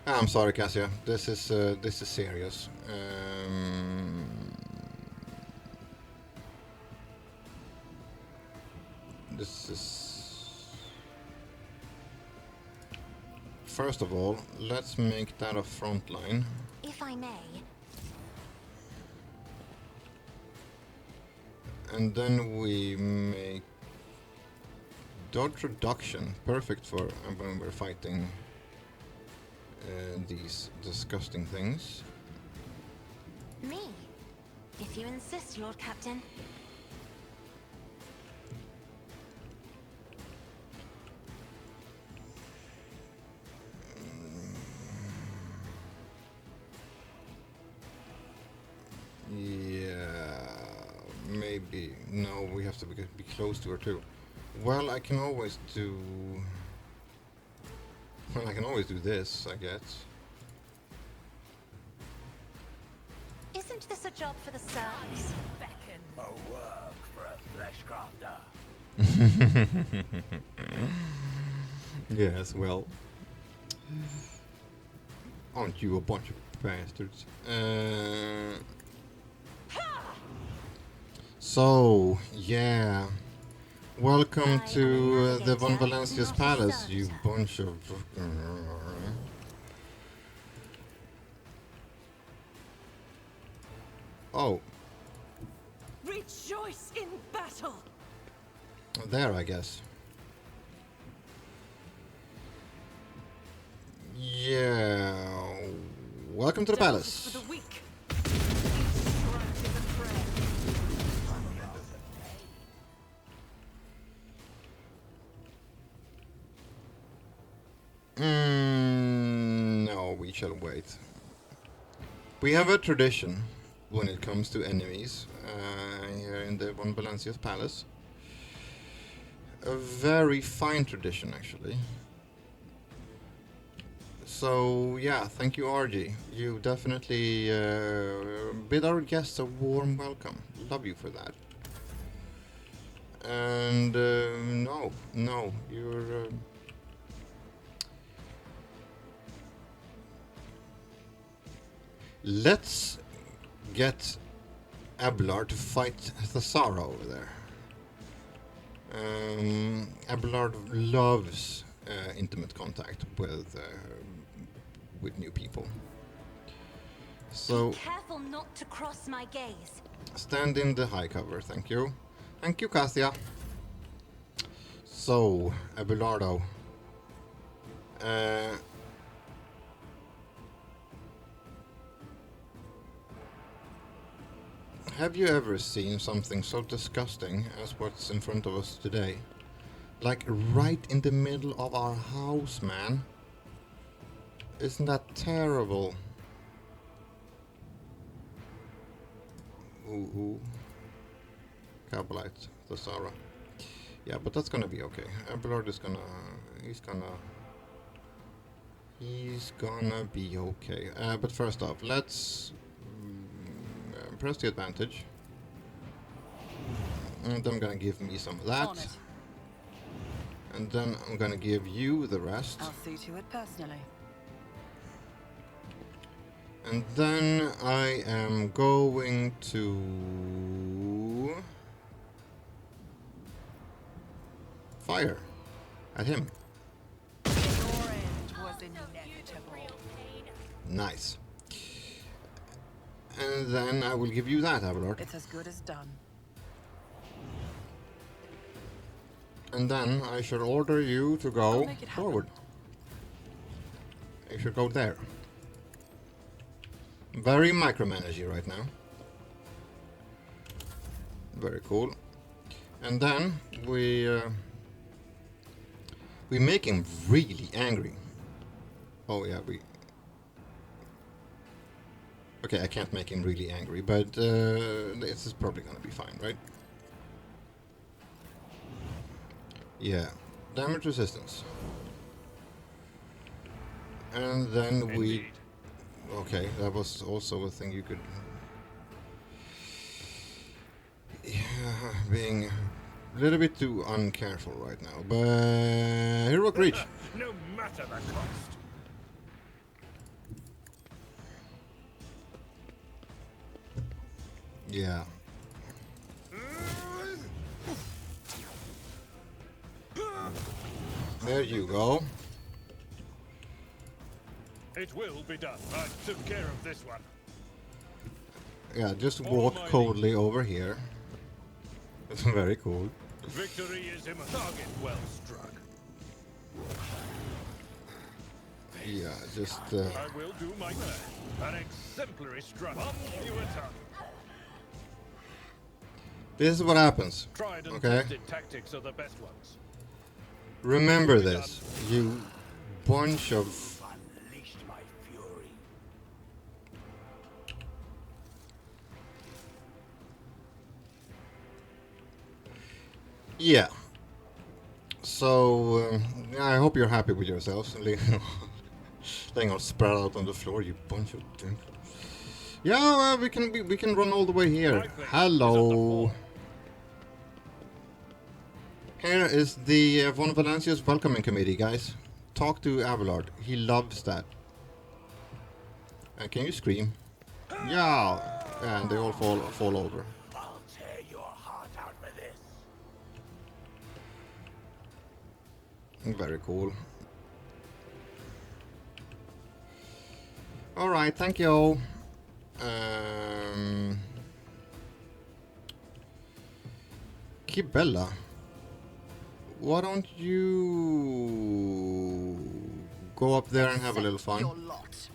I'm sorry, Cassia. This is serious. This is. First of all, let's make that a front line. If I may. And then we make dodge reduction, perfect for when we're fighting these disgusting things. Me? If you insist, Lord Captain. No, we have to be close to her too. Well, I can always do... Well, I can always do this, I guess. Isn't this a job for the serfs? A work for a flesh crafter. Yes, well. Aren't you a bunch of bastards? So, yeah. Welcome to the Von Valencia's Palace, you bunch of... Oh, Rejoice in battle! there, I guess. Yeah. Welcome to the palace. For the weak. No, we shall wait. We have a tradition when it comes to enemies here in the Von Valencia's Palace. A very fine tradition, actually. So, yeah, thank you, RG. You definitely bid our guests a warm welcome. Love you for that. And, no, you're... Let's get Abelard to fight Thasara over there. Abelard loves intimate contact with new people. So Be careful not to cross my gaze. stand in the high cover, thank you. Thank you, Cassia. So, Abelardo. Have you ever seen something so disgusting as what's in front of us today? Like right in the middle of our house, man. Isn't that terrible? Ooh. Cabalite, Thasara. Yeah, but that's gonna be okay. Abelard is gonna... He's gonna be okay. But first off, let's... press the advantage. And I'm gonna give me some of that. And then I'm gonna give you the rest. I'll see to it personally. And then I am going to fire at him. Your end was inevitable. Nice. And then I will give you that, Abelard. It's as good as done. And then I shall order you to go make it happen. forward. You should go there. Very micromanagey right now. Very cool. And then we make him really angry. Oh yeah, okay, I can't make him really angry, but this is probably gonna be fine, right? Yeah, damage resistance. And then we... Okay, that was also a thing you could... Yeah, being a little bit too uncareful right now, but... Heroic Reach! No matter the cost. Yeah. There you go. It will be done. I took care of this one. Yeah, just walk coldly over here. It's very cool. Victory is in target well struck. Yeah, just... I will do my best. An exemplary strike. On you attack. This is what happens. Tried and Okay? tested tactics are the best ones. Remember this, you bunch of... Unleashed my fury. Yeah. So I hope you're happy with yourselves. Laying all spread out on the floor, you bunch of. Yeah, we can run all the way here. Hello. Here is the Von Valencia's welcoming committee, guys. Talk to Abelard. He loves that. Can you scream? Yeah. And they all fall over. I'll tear your heart out for this. Very cool. All right, thank you. Kibella, why don't you go up there and have a little fun? Your lot.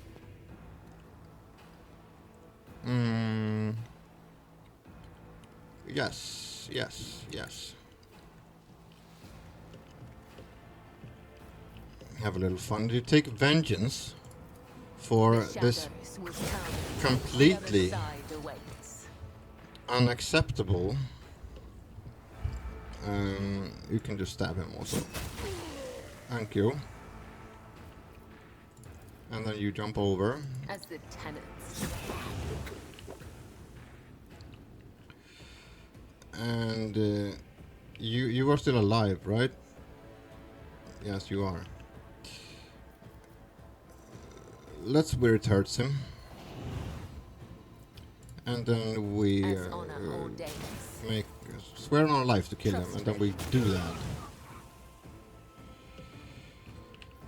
Yes, yes, yes. Have a little fun. You take vengeance for this completely unacceptable. You can just stab him also. Thank you. And then you jump over. As the tenants. And you are still alive, right? Yes, you are. Let's where it hurts him. And then we make swear on our life to kill him, and then we do that.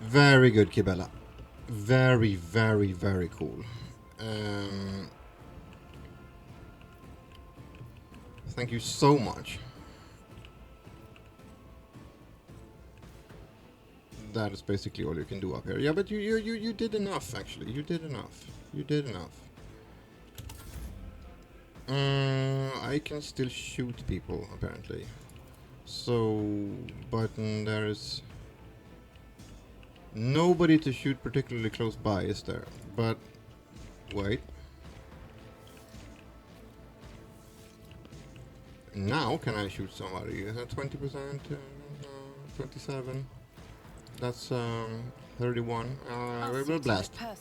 Very good, Kibella. Very, very, very cool. Thank you so much. That is basically all you can do up here. Yeah, but you did enough, actually. You did enough. You did enough. I can still shoot people, apparently. So, but there is nobody to shoot particularly close by, is there? But, wait. Now can I shoot somebody? 20%? 27? That's 31. We will blast. A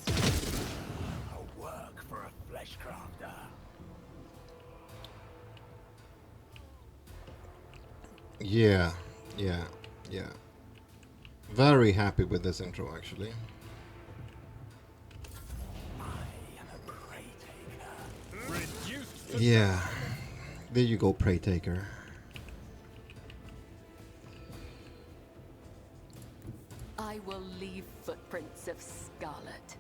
work for a flesh crafter. Yeah, yeah, yeah. Very happy with this intro, actually. Yeah. There you go, Prey Taker. I will leave footprints of scarlet.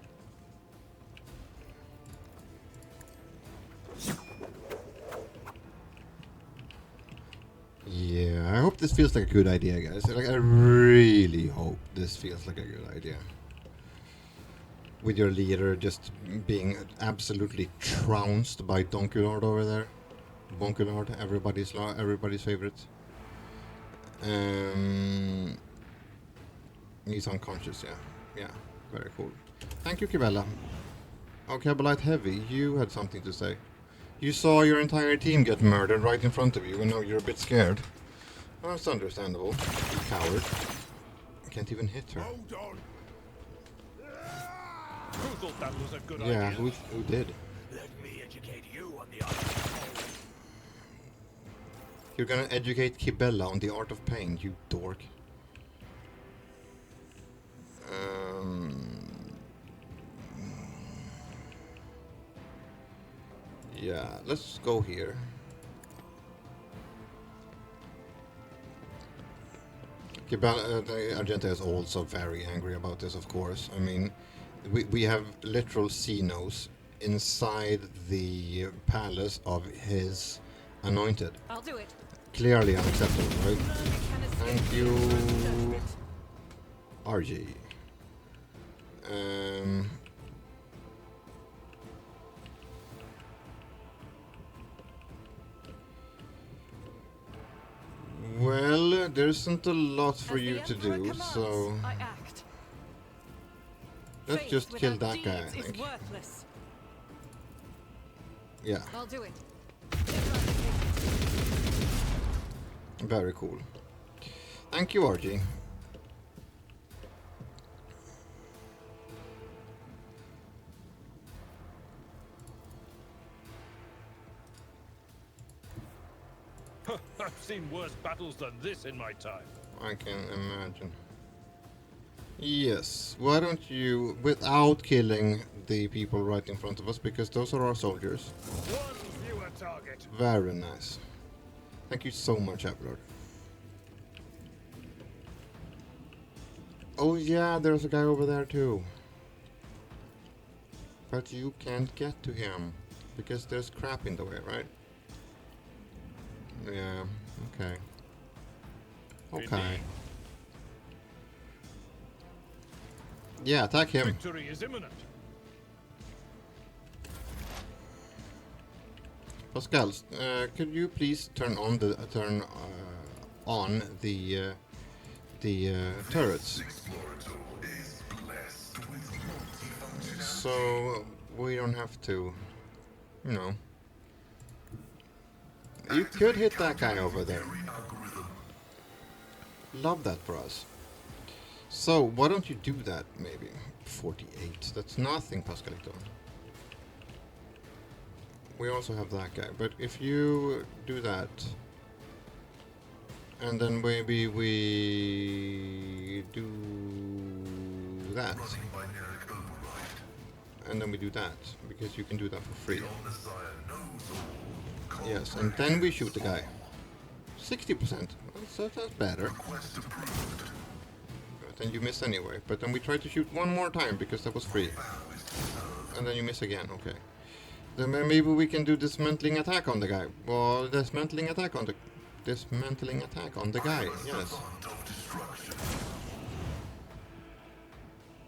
Yeah, I hope this feels like a good idea, guys. Like, I really hope this feels like a good idea. With your leader just being absolutely trounced by Donkey Lord over there. Bonky Lord, everybody's favorite. He's unconscious, yeah. Yeah, very cool. Thank you, Kibella. Okay, Cabalite Heavy, you had something to say. You saw your entire team get murdered right in front of you, and now you're a bit scared. Well, that's understandable. You coward. I can't even hit her. Hold on. Who thought that was a good Yeah, idea? who did? Let me educate you on the art of You're gonna educate Kibella on the art of pain, you dork. Yeah, let's go here. Kibella, Argenta is also very angry about this, of course. I mean, we have literal Xenos inside the palace of his anointed. I'll do it. Clearly unacceptable, right? Thank Thank you, RG. Well, there isn't a lot for you to do, so I act. let's Faith just kill without that guy, I deeds is think. worthless. Yeah. I'll do it. Very cool. Thank you, RG. I've seen worse battles than this in my time. I can imagine. Yes, why don't you, without killing the people right in front of us, because those are our soldiers. One fewer target. Very nice. Thank you so much, Applord. Oh yeah, there's a guy over there too. But you can't get to him, because there's crap in the way, right? Yeah, okay. Okay. Indeed. Yeah, attack him. Victory is imminent. Pascal, could you please turn on the turrets, Is blessed with multifunctionality. so we don't have to, you know. You could hit that guy over there. Algorithm. Love that for us. So why don't you do that? Maybe 48. That's nothing, Pascalito. We also have that guy, but if you do that, and then maybe we do that, Running binaric override. and then we do that, because you can do that for free. Your Messiah knows all. Yes, and then we shoot the guy. 60%. That's better. Request approved. Then you miss anyway. But then we try to shoot one more time because that was free. And then you miss again. Okay. Then maybe we can do dismantling attack on the guy. Well, dismantling attack on the guy. Yes. Font of destruction.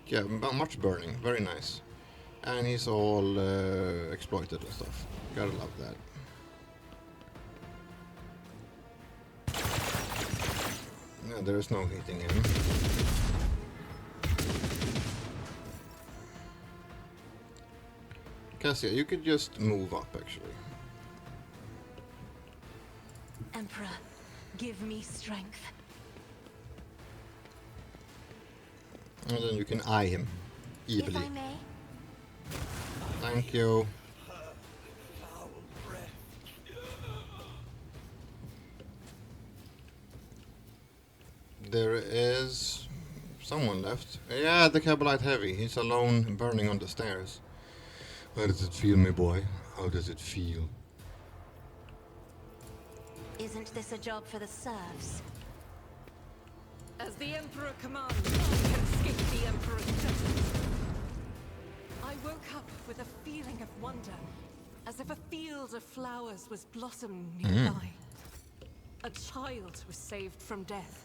Yeah, much burning. Very nice. And he's all exploited and stuff. Gotta love that. Yeah, there is no hitting him. Cassia, you could just move up, actually. Emperor, give me strength. And then you can eye him. If Evilly. I may. Thank you. There is someone left. Yeah, the Cabalite Heavy. He's alone, burning on the stairs. How does it feel, my boy? How does it feel? Isn't this a job for the serfs? As the Emperor commands, I can escape the Emperor's justice. I woke up with a feeling of wonder, as if a field of flowers was blossoming nearby. A child was saved from death.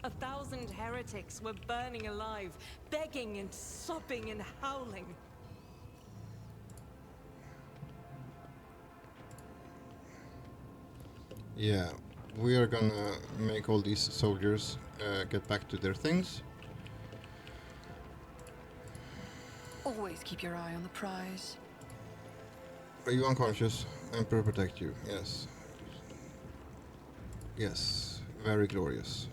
1,000 heretics were burning alive, begging and sobbing and howling. Yeah, we are gonna make all these soldiers get back to their things. Always keep your eye on the prize. Are you unconscious? Emperor protect you. Yes. Yes. Very glorious.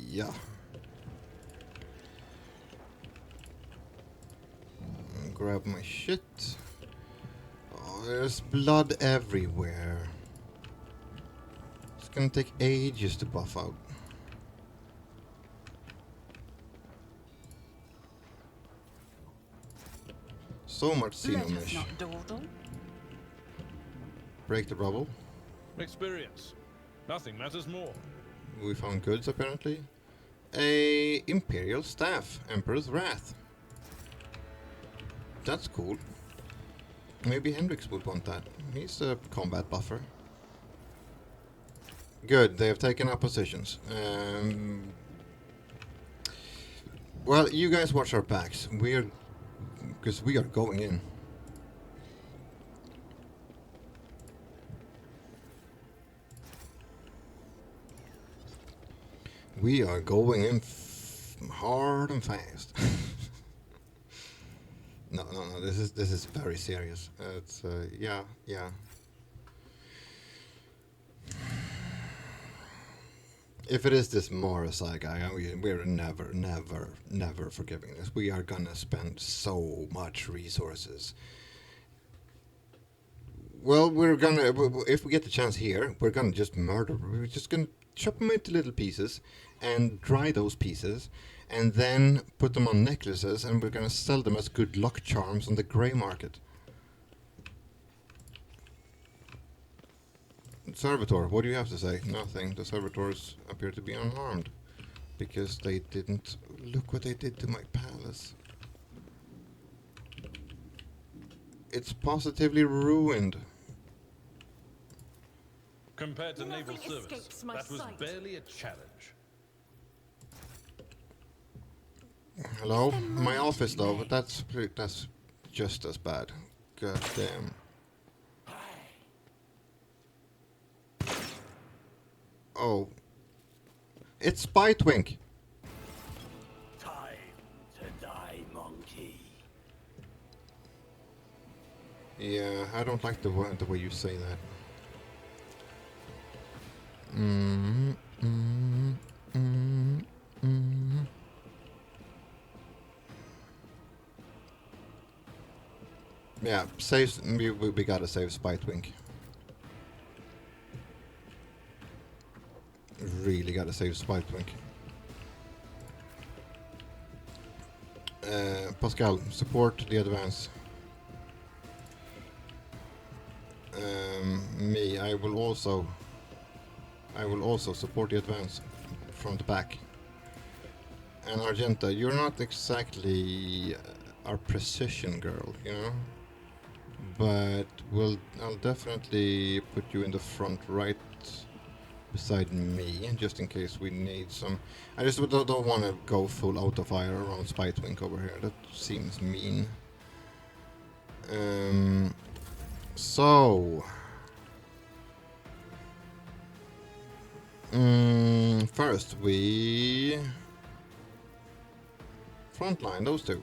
Yeah. Grab my shit. Oh, there's blood everywhere. It's gonna take ages to buff out. So much Let us xenomish. not dawdle. Break the rubble. Experience. Nothing matters more. We found goods apparently. A Imperial Staff, Emperor's Wrath. That's cool. Maybe Hendrix would want that. He's a combat buffer. Good, they have taken up positions. Well, you guys watch our backs. Because we are going in. We are going in hard and fast. No. This is very serious. It's yeah. If it is this Morrissey guy, we're never forgiving this. We are gonna spend so much resources. Well, if we get the chance here, we're gonna just murder. We're just gonna chop them into little pieces and dry those pieces, and then put them on necklaces, and we're gonna sell them as good luck charms on the grey market. Servitor, what do you have to say? Nothing. The servitors appear to be unharmed because they didn't look what they did to my palace. It's positively ruined. Compared to naval Nothing service, escapes my that was sight. barely a challenge. Hello, my office though, but that's just as bad. God damn. Oh, it's Spitewink. Time to die, monkey. Yeah, I don't like the way you say that. Yeah, we gotta save Spitewink. Really gotta save Spitewink. Pascal, support the advance. Me, I will also support the advance from the back. And Argenta, you're not exactly our precision girl, you know? But I'll definitely put you in the front right beside me, just in case we need some. I just don't want to go full auto fire around Spitewink over here. That seems mean. So first we frontline those two.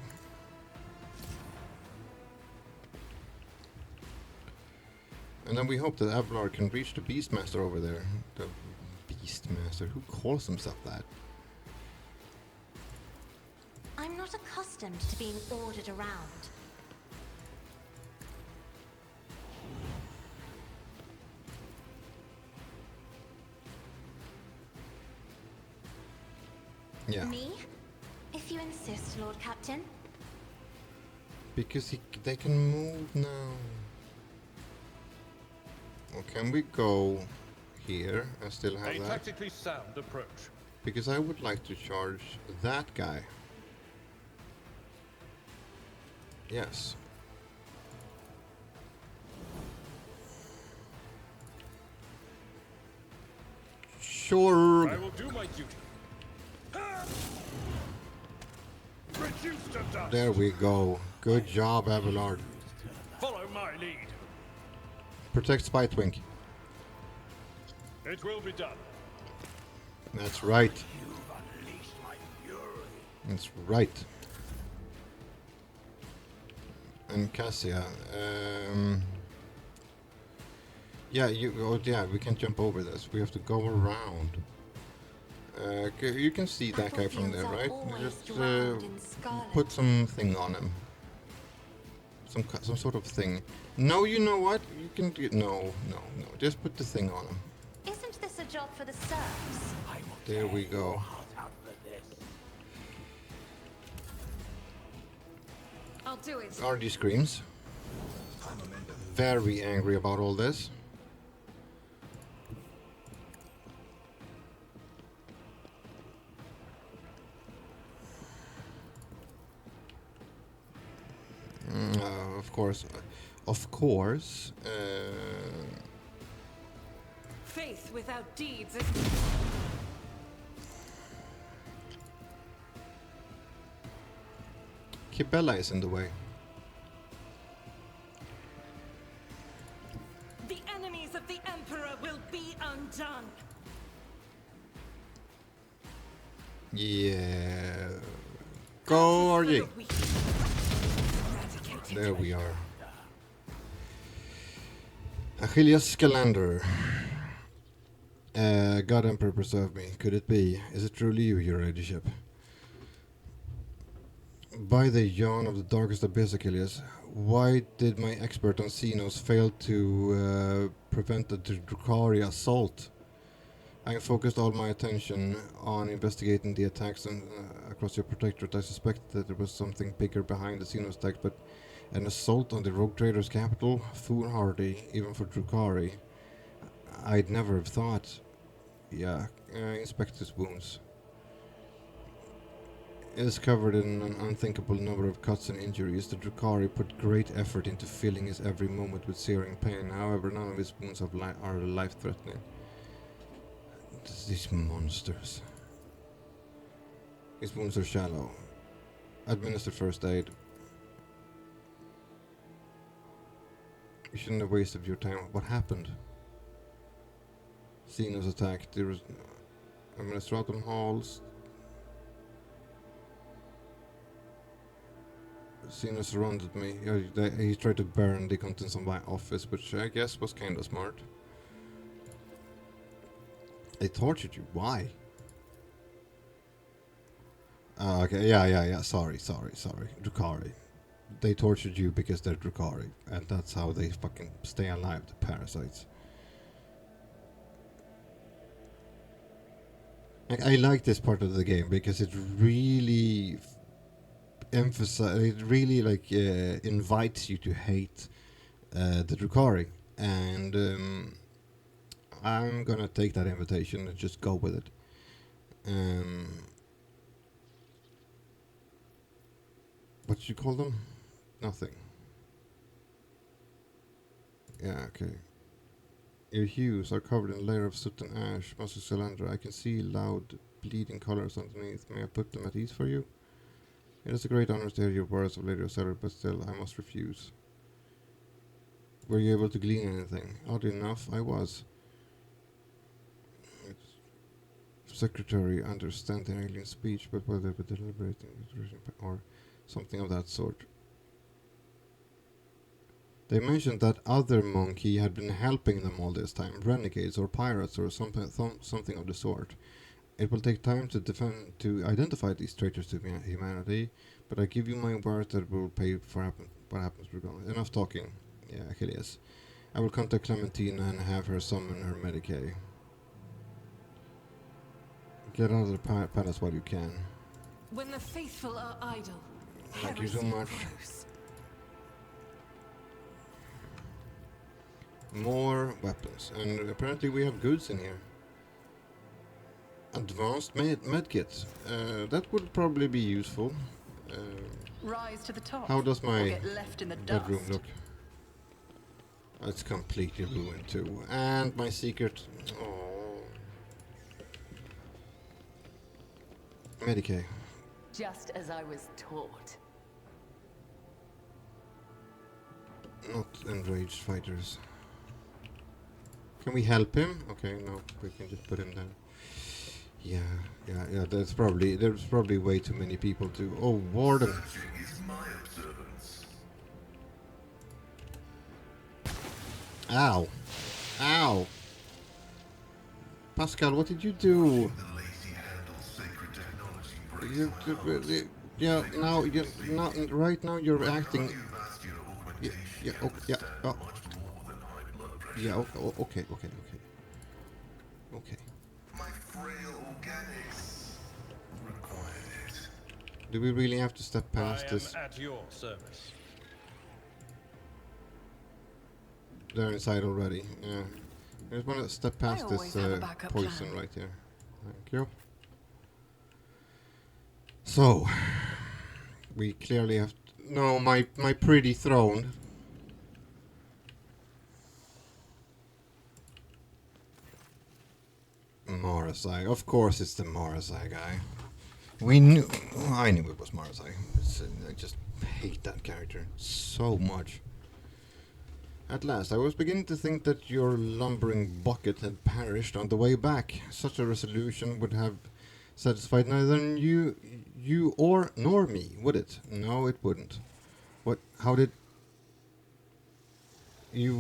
And then we hope that Abelard can reach the Beastmaster over there. The Beastmaster? Who calls himself that? I'm not accustomed to being ordered around. Yeah. Me? If you insist, Lord Captain. Because they can move now. Or can we go here and still have A that? tactically sound approach. Because I would like to charge that guy. Yes. Sure. I will do my duty. Reduced to dust. There we go. Good job, Abelard. Follow my lead. Protect Spitewink. It will be done. That's right. You've unleashed my fury. That's right. And Cassia, yeah, we can't jump over this. We have to go around. You can see that guy from there, right? Just put something on him. Some sort of thing. No, you know what? You can do no. Just put the thing on him. Isn't this a job for the serfs? There we go. I'll do it. RD screams. Very angry about all this. Of course. Faith without deeds is... Kibella is in the way. The enemies of the Emperor will be undone. Yeah. Go, RG. There we are. Achilles Scalander. God Emperor preserve me. Could it be? Is it truly you, your ladyship? By the yawn of the darkest abyss, Achilles, why did my expert on Xenos fail to prevent the Drukhari assault? I focused all my attention on investigating the attacks across your protectorate. I suspect that there was something bigger behind the Xenos attacks, but an assault on the rogue trader's capital? Foolhardy, even for Drukhari. I'd never have thought. Yeah, inspect his wounds. It is covered in an unthinkable number of cuts and injuries. The Drukhari put great effort into filling his every moment with searing pain. However, none of his wounds are life-threatening. These monsters. His wounds are shallow. Administer first aid. You shouldn't have wasted your time. What happened? Xenos attacked. There was Administratum halls. Xenos surrounded me. He tried to burn the contents of my office, which I guess was kind of smart. They tortured you. Why? Okay, yeah. Sorry. Drukhari. They tortured you because they're Drukhari, and that's how they fucking stay alive, the parasites. I like this part of the game because it really invites you to hate the Drukhari, and I'm gonna take that invitation and just go with it. What did you call them? Nothing. Yeah, okay. Your hues are covered in a layer of soot and ash, muscle cylinder. I can see loud bleeding colors underneath. May I put them at ease for you? It is a great honor to hear your words of Lady Ocellar, but still, I must refuse. Were you able to glean anything? Oddly enough, I was. Secretary understand the alien speech, but whether they were deliberating or something of that sort. They mentioned that other monkey had been helping them all this time, renegades or pirates or something of the sort. It will take time to identify these traitors to humanity, but I give you my word that we will pay for what happens regardless. Enough talking, yeah, Achilles. I will contact Clementina and have her summon her Medicae. Get out of the palace while you can. When the faithful are idle, thank you so much. Grows. More weapons, and apparently we have goods in here. Advanced medkit. That would probably be useful. Rise to the top. How does or my get left in the bedroom dust. look? It's completely ruined too. And my secret. Oh. Medicae. Just as I was taught. Not enraged fighters. Can we help him? Okay, no, we can just put him there. Yeah. There's probably way too many people to. Oh, Warden. Searching is my observance. Ow. Pascal, what did you do? The lazy handle sacred technology Right now you're acting. Cardiovascular Yeah, augmentation yeah, can oh. withstand much more than high blood pressure. Yeah, okay. My frail organics required it. Do we really have to step past I am this? at your service. They're inside already. Yeah. I just want to step past this always have a backup poison plan. right here. Thank you. So, we clearly have. No, my pretty throne. Morrissey. Of course it's the Morrissey guy. We knew. I knew it was Morrissey. I just hate that character so much. At last, I was beginning to think that your lumbering bucket had perished on the way back. Such a resolution would have satisfied neither you or nor me, would it? No, it wouldn't. What? How did? You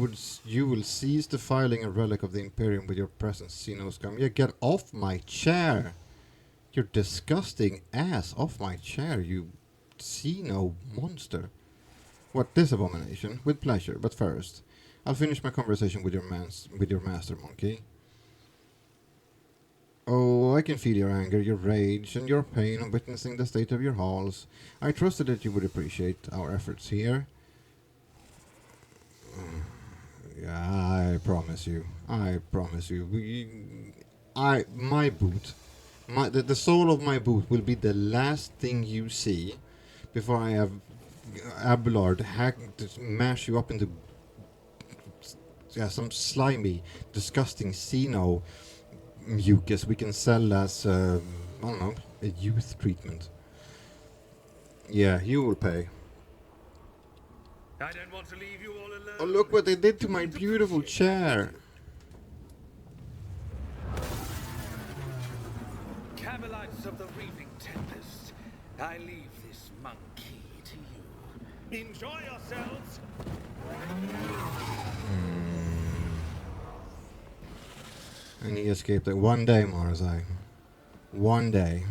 will seize the filing and relic of the Imperium with your presence, Xeno scum. Yeah, get off my chair! You're disgusting ass off my chair, you Xeno monster. What, this abomination? With pleasure, but first, I'll finish my conversation with your master, monkey. Oh, I can feel your anger, your rage, and your pain on witnessing the state of your halls. I trusted that you would appreciate our efforts here. Yeah, I promise you. I promise you. My boot, the sole of my boot will be the last thing you see before I have Abelard mash you up into some slimy, disgusting Xeno mucus we can sell as, I don't know, a youth treatment. Yeah, you will pay. I don't want to leave you all alone. Oh, look what they did to my beautiful chair. Cabalites of the Reaping Tempest, I leave this monkey to you. Enjoy yourselves. And he escaped it one day, Marzai. One day.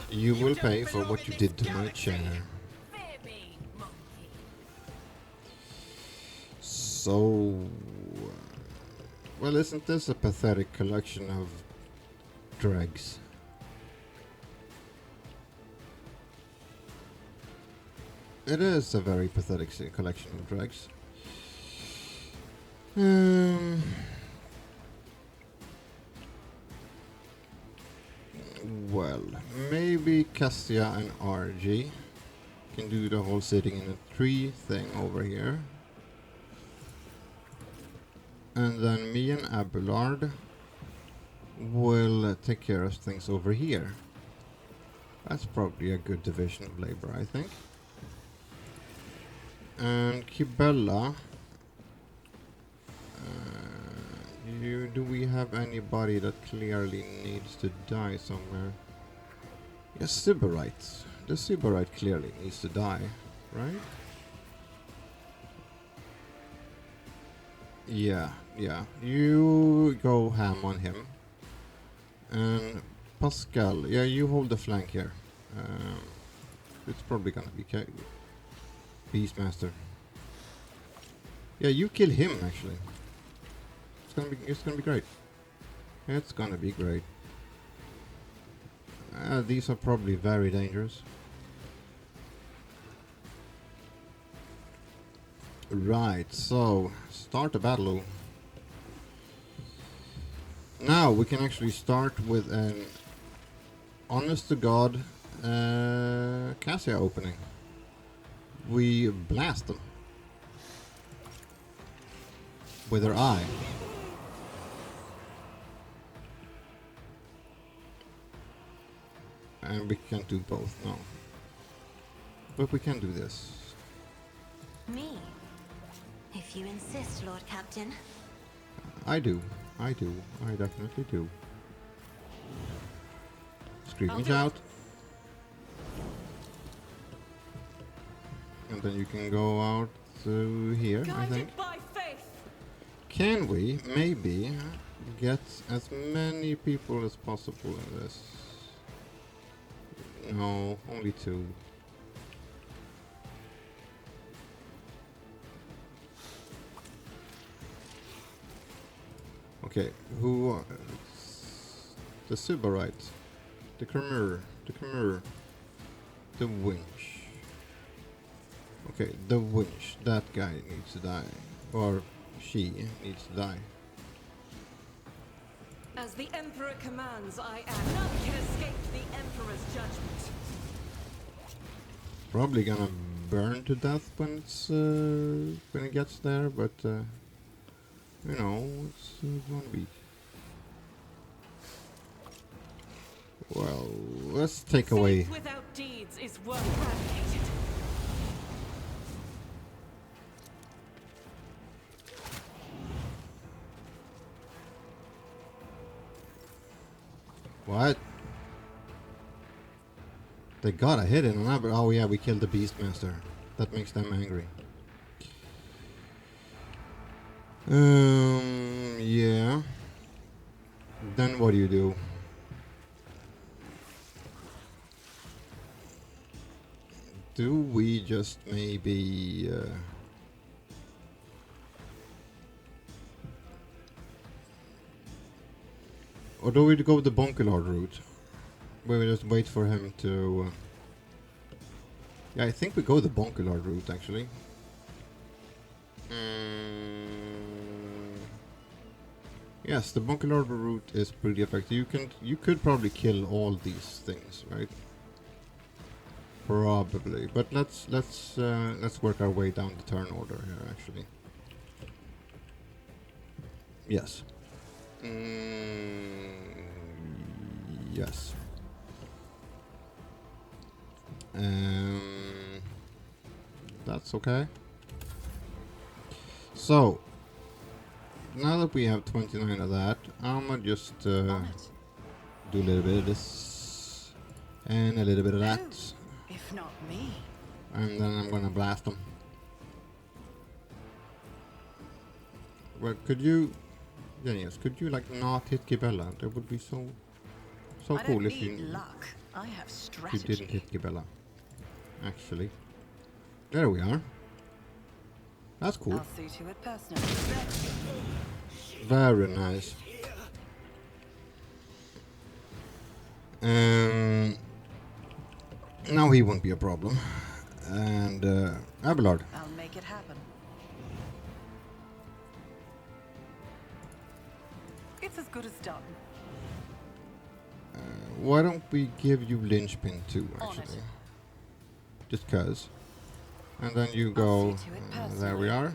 You will pay for what you did to my chair. So... well, isn't this a pathetic collection of dregs? It is a very pathetic collection of dregs. Well, maybe Cassia and RG can do the whole sitting in a tree thing over here. And then me and Abelard will take care of things over here. That's probably a good division of labor, I think. And Kibella... do we have anybody that clearly needs to die somewhere? Yes, Sybarite. The Sybarite clearly needs to die, right? Yeah. You go ham on him. And Pascal, yeah, you hold the flank here. It's probably gonna be Beastmaster. Yeah, you kill him actually. It's gonna be great. It's gonna be great. These are probably very dangerous. Right, so start a battle. Now we can actually start with an honest to God Cassia opening. We blast them with our eye. And we can't do both, no. But we can do this. Me? If you insist, Lord Captain. I do. I definitely do. Screaming shout. And then you can go out through here, I think. By faith. Can we maybe get as many people as possible in this? No, only 2. Okay, who are the Sybarite, the Khmer, the Winch. Okay, the Winch, that guy needs to die, or she needs to die. As the Emperor commands, I am. None can escape the Emperor's judgment. Probably gonna burn to death when it's when it gets there, but you know, it's gonna be. Well, let's take away. Faith without deeds is worth eradicated. What? They got a hit in another. Oh yeah, we killed the Beastmaster. that makes them angry. Yeah. Then what do you do? Do we just maybe... or do we go the Bonkelard route? Where we just wait for him to... yeah, I think we go the Bonkelard route, actually. Yes, the Bonkelard route is pretty effective. You could probably kill all these things, right? Probably, but let's work our way down the turn order here, actually. Yes. Yes. That's okay. So, now that we have 29 of that, I'm gonna just do a little bit of this and a little bit of that. If not me. And then I'm gonna blast them. Well, could you, Genius, could you like not hit Gibella? That would be so cool if you luck. I have strategy. you didn't hit Gibella. Actually, there we are. That's cool. I'll see to it personally. Very nice. Now he won't be a problem. And Abelard. I'll make it happen. It's as good as done. Why don't we give you Linchpin too, On actually? it. Just cause. And then you go, see to it there personally. we are.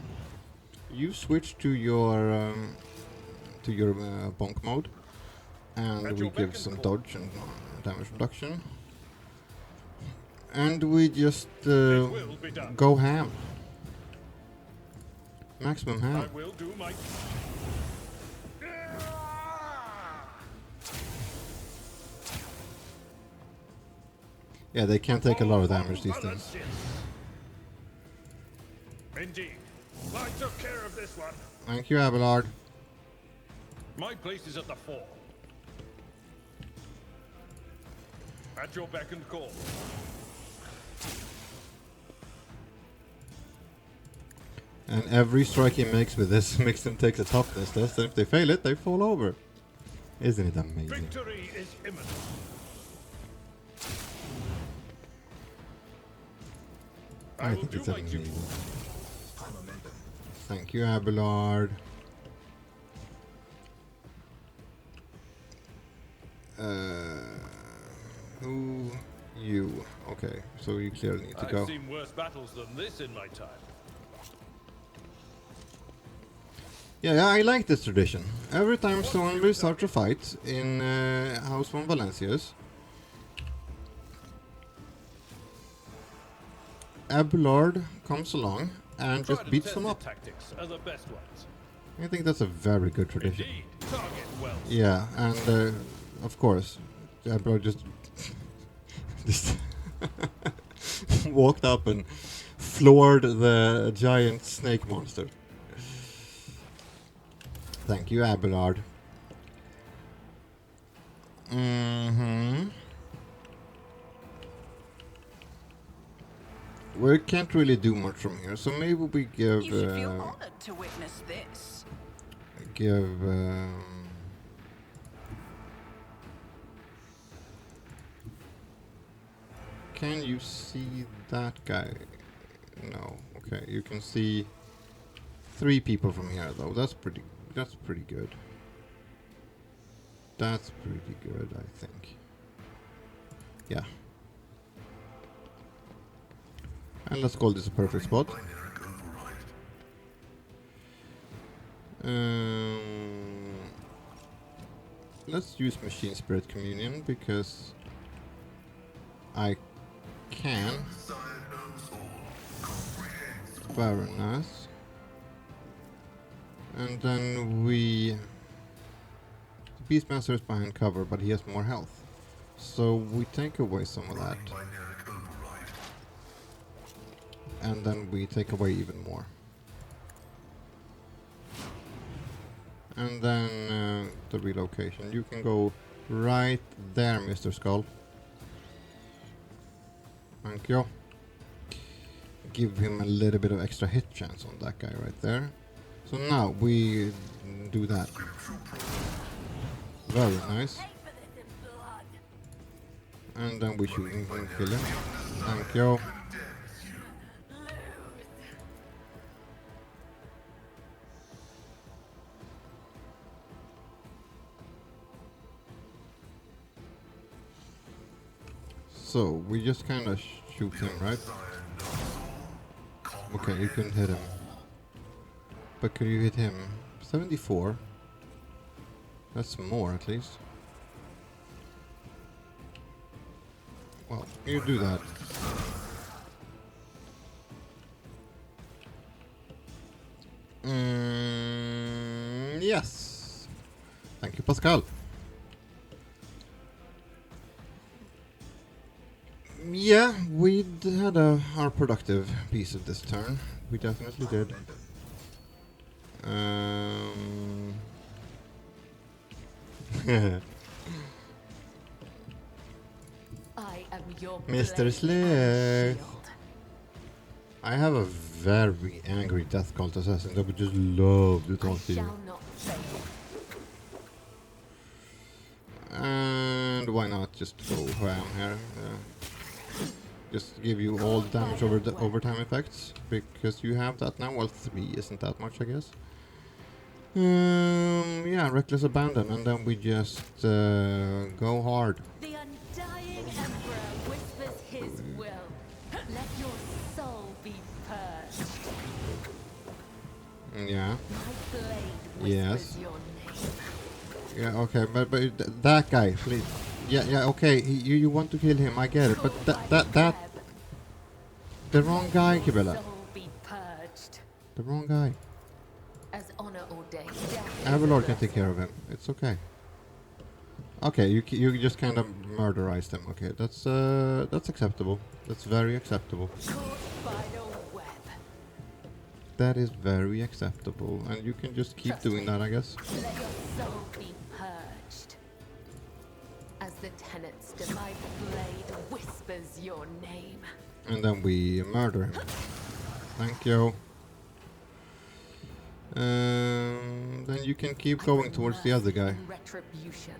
You switch to your bonk mode. And At we your beck give and some call. dodge and damage reduction. And we just will be done. go ham. Maximum ham. I will do my... Yeah, they can't take a lot of damage, these things. Indeed. I took care of this one. Thank you, Abelard. My place is at the fore. At your beck and call. And every strike he makes with this makes them take a toughness test, and if they fail it, they fall over. Isn't it amazing? Victory is imminent. I will think do it's my amazing. duty. Thank you, Abelard. Who? You. Okay, so you clearly need to go. I've seen worse battles than this in my time. Yeah, I like this tradition. Every time someone restarts a fight in House von Valencias, Abelard comes along and just beats them up. Tactics are the best ones. I think that's a very good tradition. Indeed. Target well. Yeah, and of course, Abelard just just walked up and floored the giant snake monster. Thank you, Abelard. We can't really do much from here, so maybe we give You should feel honored to witness this. Can you see that guy? No. Okay, you can see 3 people from here though. That's pretty good. That's pretty good, I think. Yeah. And let's call this a perfect spot. Let's use Machine Spirit Communion because I can. Very nice. And then the Beastmaster is behind cover, but he has more health. So we take away some of that. and then we take away even more. And then the relocation. You can go right there, Mr. Skull. Thank you. Give him a little bit of extra hit chance on that guy right there. So now we do that. Very nice. And then we shoot him and kill him. Thank you. So we just kind of shoot him, right? Okay, you couldn't hit him. But could you hit him? 74? That's more at least. Well, you do that. Yes. Thank you, Pascal. Yeah, we had our productive piece of this turn. We definitely did. I am your Mr. blade Slith. and shield. I have a very angry death cult assassin that would just love to talk to you. Shall not fail. And why not just go wham here? Just give you all the damage over the overtime effects, because you have that now. Well, 3 isn't that much, I guess. Yeah, reckless abandon, and then we just go hard. The undying emperor whispers his will. Let your soul be purged. Yeah. My blade Yes. whispers your name. Yeah. Okay, but that guy, please. Yeah. Okay. You want to kill him? I get it. But that the wrong guy, Kibela. Soul be purged. The wrong guy. As honor ordained. Avalor can take care of him. It's okay. Okay, you just kind of murderized him. Okay, that's acceptable. That's very acceptable. Caught by the web. That is very acceptable, and you can just keep doing that, I guess. Let your soul be purged. As the tenets to my blade whispers your name. And then we murder him. Thank you. Then you can keep going towards the other guy. Retribution.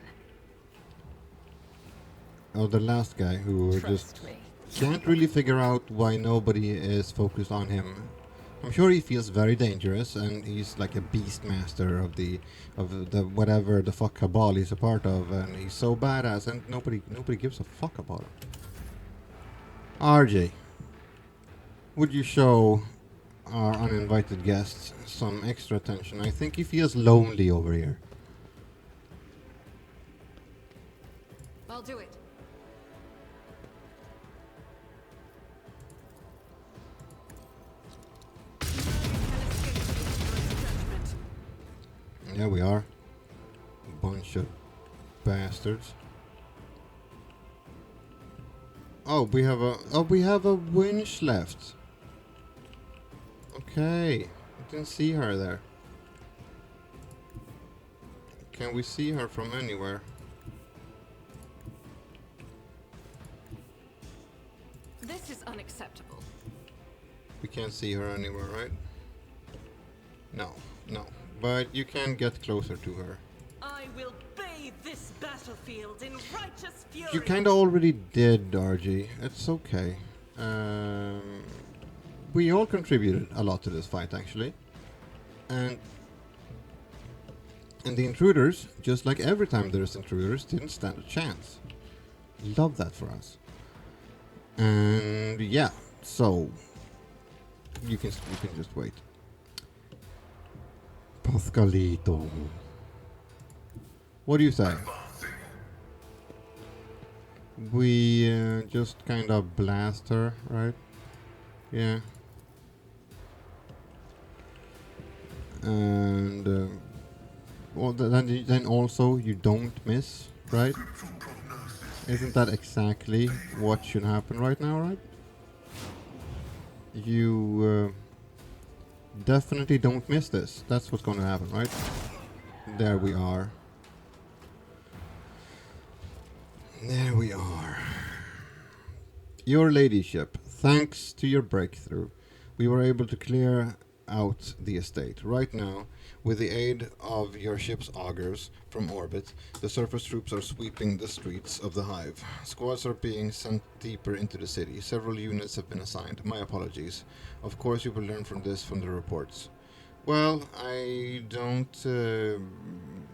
Oh, the last guy who just Me. can't really figure out why nobody is focused on him. I'm sure he feels very dangerous, and he's like a beast master of the whatever the fuck cabal he's a part of, and he's so badass, and nobody gives a fuck about him. RJ, would you show our uninvited guests some extra attention? I think he feels lonely over here. I'll do it. Yeah, we are. Bunch of bastards. Oh, we have a winch left. Okay, I didn't see her there. Can we see her from anywhere? This is unacceptable. We can't see her anywhere, right? No. But you can get closer to her. I will bathe this battlefield in righteous fury. You kind of already did, RG. It's okay. We all contributed a lot to this fight, actually. And the intruders, just like every time there's intruders, didn't stand a chance. Love that for us. And yeah, so you can just wait. Pascalito. What do you say? We just kind of blast her, right? Yeah. And well, then also you don't miss, right? Isn't that exactly what should happen right now, right? you definitely don't miss this. That's what's going to happen, right? There we are. There we are. Your ladyship, thanks to your breakthrough, we were able to clear out the estate. Right now, with the aid of your ship's augers from orbit, the surface troops are sweeping the streets of the Hive. Squads are being sent deeper into the city. Several units have been assigned. My apologies. Of course, you will learn from this from the reports. Well, I don't.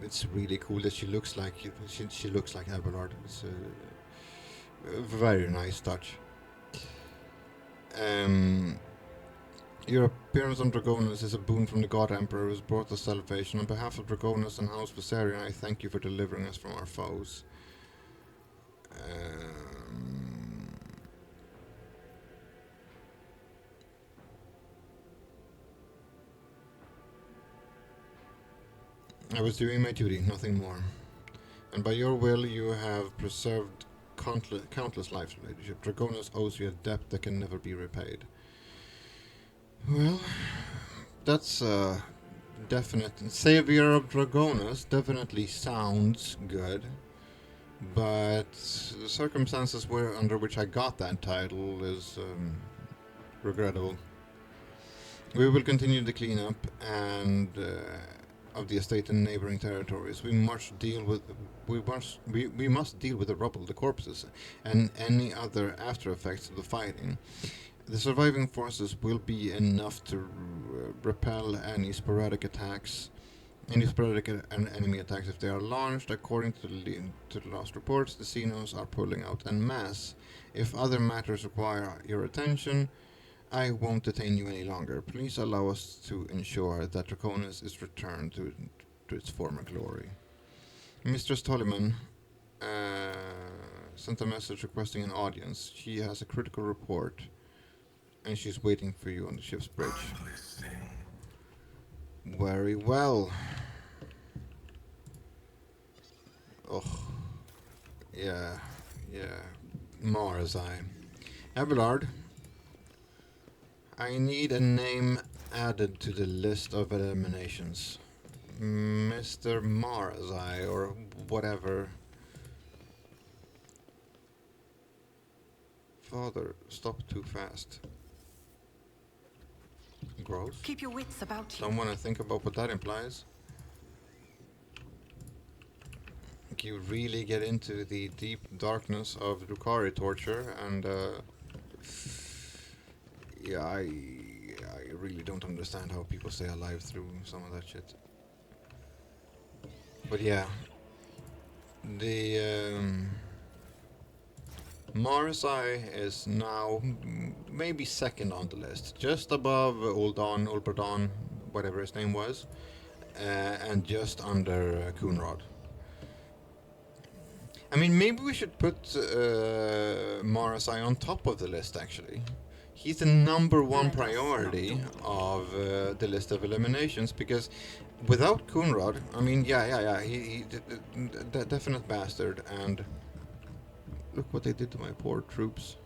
It's really cool that she looks like she looks like Abelard. It's a very nice touch. Your appearance on Dragonus is a boon from the God Emperor who has brought us salvation. On behalf of Dragonus and House Viserion, I thank you for delivering us from our foes. I was doing my duty, nothing more. And by your will, you have preserved countless lives, ladyship. Dragonus owes you a debt that can never be repaid. Well, that's a definite savior of Dragonus. Definitely sounds good, but the circumstances under which I got that title is regrettable. We will continue the cleanup and of the estate and neighboring territories. We must deal with the rubble, the corpses, and any other after effects of the fighting. The surviving forces will be enough to repel any sporadic attacks, enemy attacks if they are launched. According to the last reports, the Xenos are pulling out en masse. If other matters require your attention, I won't detain you any longer. Please allow us to ensure that Dragonus is returned to its former glory. Mistress Tolliman sent a message requesting an audience. She has a critical report, and she's waiting for you on the ship's bridge. Very well. Oh, yeah. Mars Eye. Abelard, I need a name added to the list of eliminations. Mr. Mars Eye, or whatever. Father, stop too fast. Gross. Keep your wits about you. Don't want to think about what that implies. You really get into the deep darkness of Drukhari torture, and yeah, I really don't understand how people stay alive through some of that shit. But yeah, the Mars Eye is now maybe second on the list, just above Ulberdon, whatever his name was, and just under Coonrod. I mean, maybe we should put Mars Eye on top of the list, actually. He's the number one priority of the list of eliminations, because without Coonrod, I mean, he definite bastard, and look what they did to my poor troops.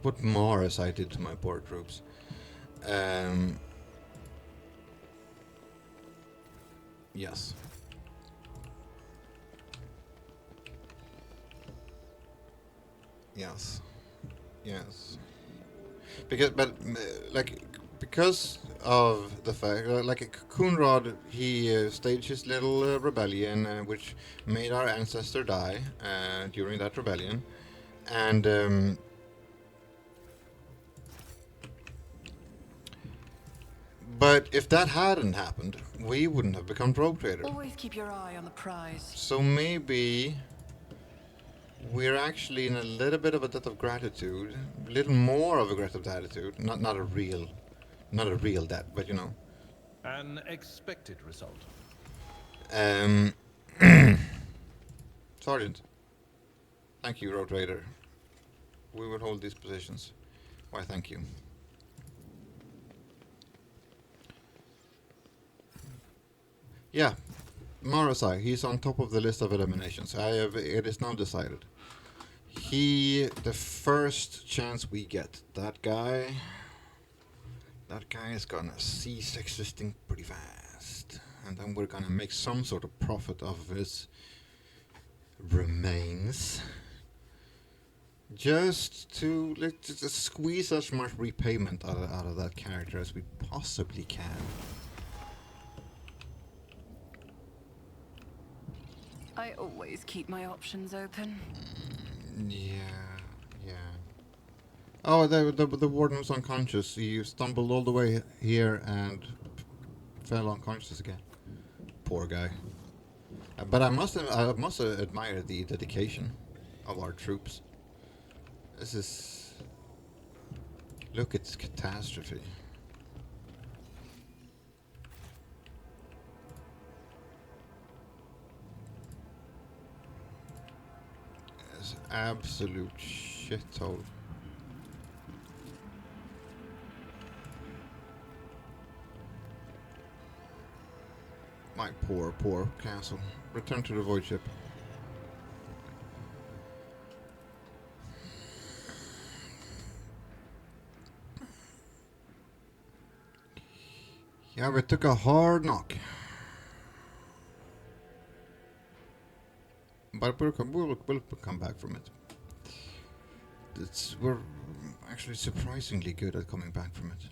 What Mars Eye did to my poor troops. Yes. Yes. Because of the fact, like Coonrod, he staged his little rebellion, which made our ancestor die during that rebellion, and but if that hadn't happened, we wouldn't have become Rogue Trader. Always keep your eye on the prize. So maybe we're actually in a little bit of a debt of gratitude, a little more of a debt of gratitude, not a real debt, but you know. An expected result. Sergeant, thank you, Road Raider. We will hold these positions. Why, thank you. Yeah, Marasai, he's on top of the list of eliminations. It is now decided. The first chance we get, that guy, That guy is gonna cease existing pretty fast. And then we're gonna make some sort of profit of his remains. Just to let's just squeeze as much repayment out of that character as we possibly can. I always keep my options open. Yeah. Oh, the warden was unconscious. He stumbled all the way here and fell unconscious again. Poor guy. But I must admire the dedication of our troops. This is... Look, it's catastrophe. It's absolute shithole. My poor castle. Return to the void ship. Yeah, we took a hard knock. But we'll come back from it. We're actually surprisingly good at coming back from it.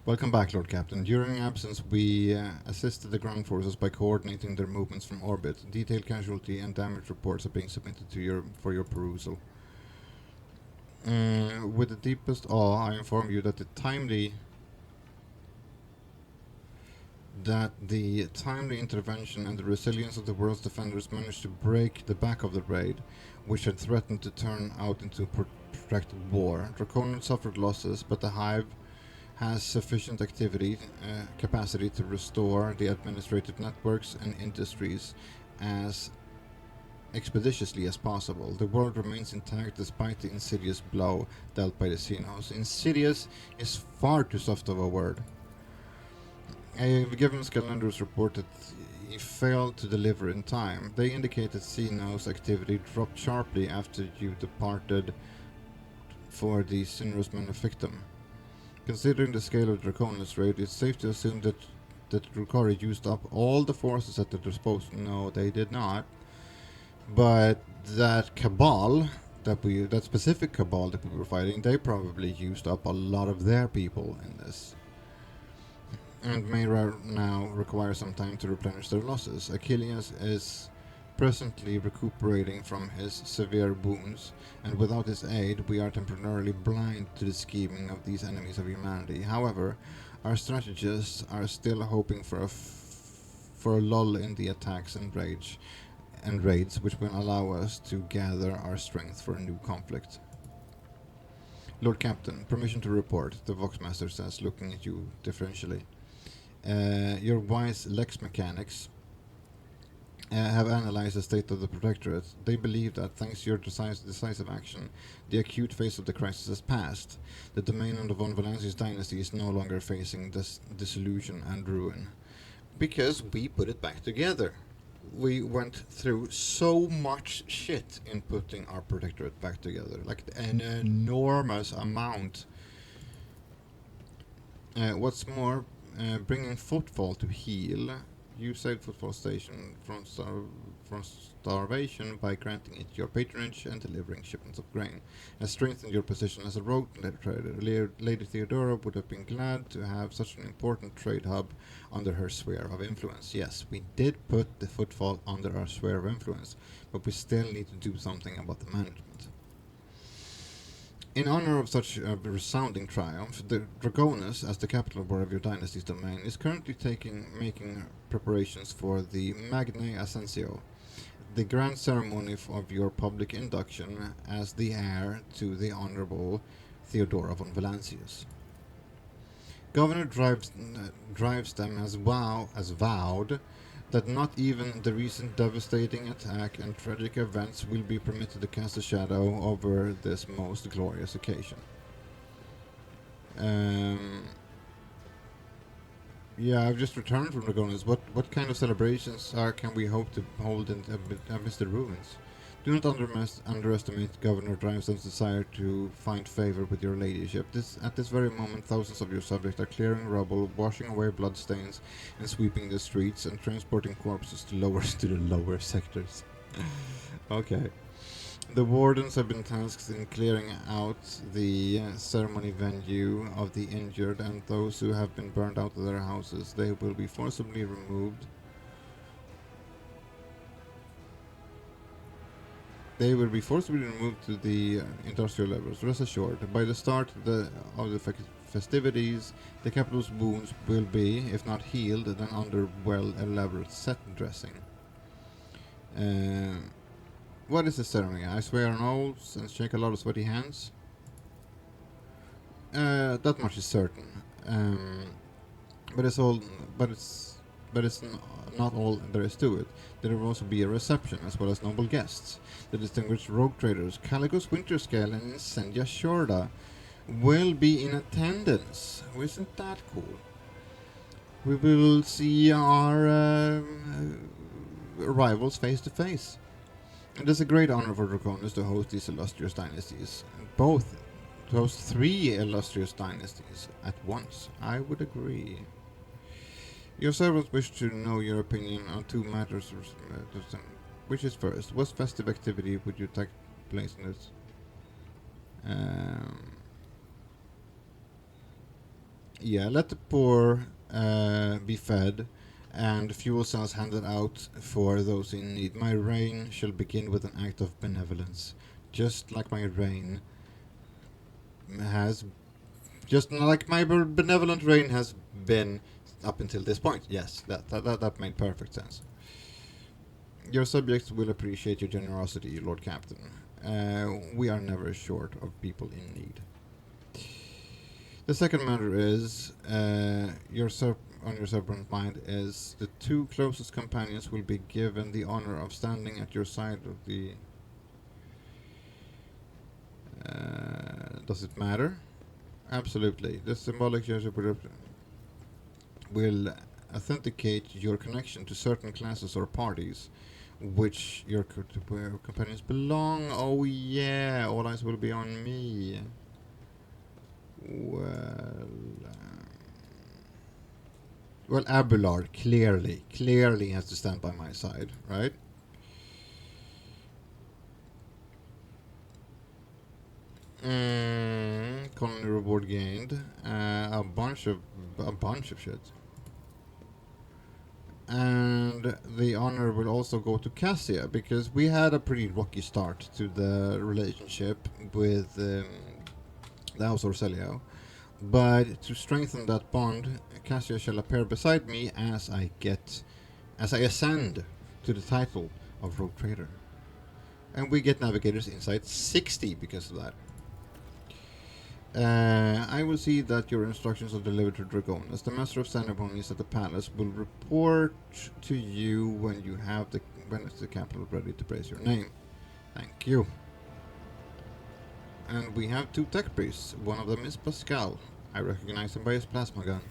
Welcome back, Lord Captain. During absence, we assisted the ground forces by coordinating their movements from orbit. Detailed casualty and damage reports are being submitted to for your perusal. With the deepest awe, I inform you that the timely intervention and the resilience of the world's defenders managed to break the back of the raid, which had threatened to turn out into a protracted war. Draconus suffered losses, but the Hive has sufficient capacity to restore the administrative networks and industries as expeditiously as possible. The world remains intact despite the insidious blow dealt by the Xenos. Insidious is far too soft of a word. Given Scalender's report that he failed to deliver in time, they indicate that Xenos activity dropped sharply after you departed for the Sinros Malefictum. Considering the scale of Draconus raid, it's safe to assume that Drukari used up all the forces at their disposal. No, they did not. But that cabal, that specific cabal that we were fighting, they probably used up a lot of their people in this. And may now require some time to replenish their losses. Achilles is presently recuperating from his severe wounds, and without his aid, we are temporarily blind to the scheming of these enemies of humanity. However, our strategists are still hoping for a lull in the attacks and raids, which will allow us to gather our strength for a new conflict. Lord Captain, permission to report, the Voxmaster says, looking at you differentially. Your wise Lex mechanics have analyzed the state of the Protectorate. They believe that thanks to your decisive action, the acute phase of the crisis has passed. The domain of the von Valancius dynasty is no longer facing dissolution and ruin. Because we put it back together. We went through so much shit in putting our Protectorate back together. Like an enormous amount. What's more, bringing Footfall to heal. You saved Footfall Station from starvation by granting it your patronage and delivering shipments of grain, has strengthened your position as a rogue trader. Lady Theodora would have been glad to have such an important trade hub under her sphere of influence. Yes, we did put the Footfall under our sphere of influence, but we still need to do something about the management. In honor of such a resounding triumph, the Dragonus, as the capital world of your dynasty's domain, is currently making preparations for the Magnae Ascensio, the grand ceremony of your public induction as the heir to the Honorable Theodora von Valancius. Governor drives them as vowed that not even the recent devastating attack and tragic events will be permitted to cast a shadow over this most glorious occasion. Yeah, I've just returned from Dragonus. What kind of celebrations can we hope to hold amidst the ruins? Do not underestimate Governor Driveson's desire to find favor with your ladyship. At this very moment, thousands of your subjects are clearing rubble, washing away bloodstains, and sweeping the streets, and transporting corpses to the lower sectors. Okay. The wardens have been tasked in clearing out the ceremony venue of the injured, and those who have been burned out of their houses. They will be forcibly removed. They will be forcibly removed to the industrial levels. Rest assured, by the start of the festivities, the capital's wounds will be, if not healed, then under well-elaborate set dressing. What is the ceremony? I swear on oaths and shake a lot of sweaty hands. That much is certain. But it's not all there is to it. There will also be a reception, as well as noble guests. The distinguished rogue traders Calicos Winterscale and Incendia Shorda will be in attendance. Isn't that cool? We will see our rivals face to face. It is a great honor for Dragonus to host these illustrious dynasties. To host 3 illustrious dynasties at once. I would agree. Your servants wish to know your opinion on 2 matters. Which is first? What festive activity would you take place in this? Yeah, let the poor be fed, and fuel cells handed out for those in need. My reign shall begin with an act of benevolence, just like my benevolent reign has been up until this point. Yes, that made perfect sense. Your subjects will appreciate your generosity, Lord Captain. We are never short of people in need. The second matter is, on your servant mind is the 2 closest companions will be given the honor of standing at your side of the... does it matter? Absolutely. The symbolic gesture will authenticate your connection to certain classes or parties which your companions belong. Oh yeah, all eyes will be on me. Well, Abelard clearly has to stand by my side, right? Colony reward gained. A bunch of shit. And the honor will also go to Cassia, because we had a pretty rocky start to the relationship with the House Orselio. But to strengthen that bond, Cassia shall appear beside me as I ascend to the title of Rogue Trader. And we get Navigator's Insight 60 because of that. I will see that your instructions are delivered to Dragonus. The Master of Ceremonies at the palace will report to you when it's the capital ready to praise your name. Thank you. And we have 2 tech priests. One of them is Pascal. I recognize him by his plasma gun.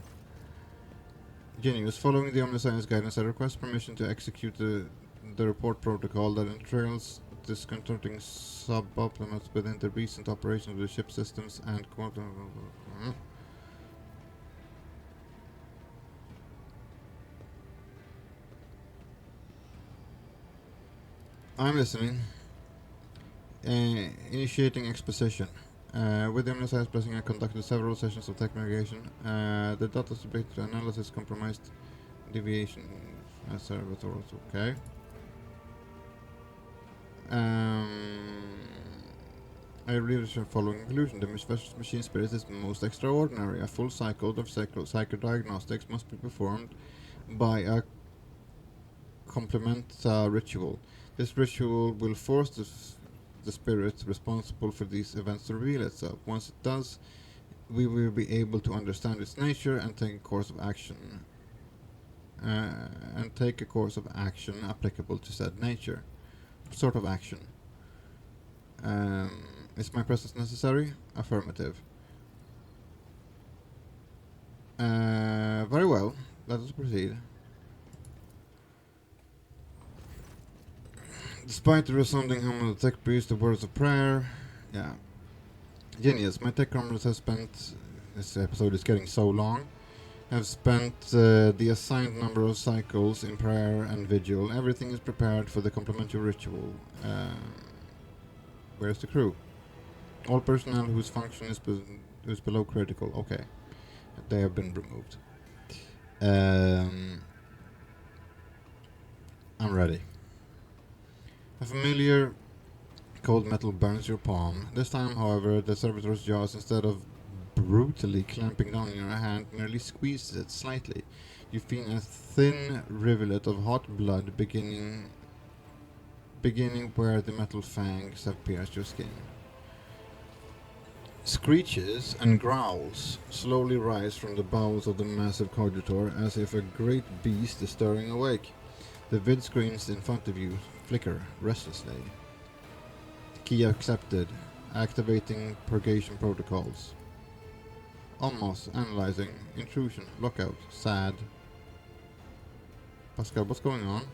Genius, following the Omniscience guidance, I request permission to execute the report protocol that entails disconcerting sub-optimums within the recent operation of the ship systems and I'm listening. Initiating exposition. With the Omniscience blessing, I conducted several sessions of tech navigation. The data subject to analysis compromised deviation as servitors. Okay. I reached the following conclusion. The machine spirit is the most extraordinary. A full cycle of psychodiagnostics must be performed by a complement ritual. This ritual will force the spirit responsible for these events to reveal itself. Once it does, we will be able to understand its nature and take a course of action. Applicable to said nature. Sort of action. Is my presence necessary? Affirmative. Very well. let us proceed. Despite the resounding hum of the tech priest, the words of prayer. Yeah. Genius. My tech comrades have spent. This episode is getting so long. Have spent the assigned number of cycles in prayer and vigil. Everything is prepared for the complementary ritual. Where's the crew? All personnel whose function is below critical. Okay. They have been removed. I'm ready. A familiar cold metal burns your palm. This time, however, the servitor's jaws, instead of brutally clamping down in your hand, merely squeezes it slightly. You feel a thin rivulet of hot blood beginning where the metal fangs have pierced your skin. Screeches and growls slowly rise from the bowels of the massive cogitator as if a great beast is stirring awake. The vid screens in front of you flicker restlessly. Key accepted. Activating purgation protocols. Almost analyzing. Intrusion. Lockout. Sad. Pascal, what's going on?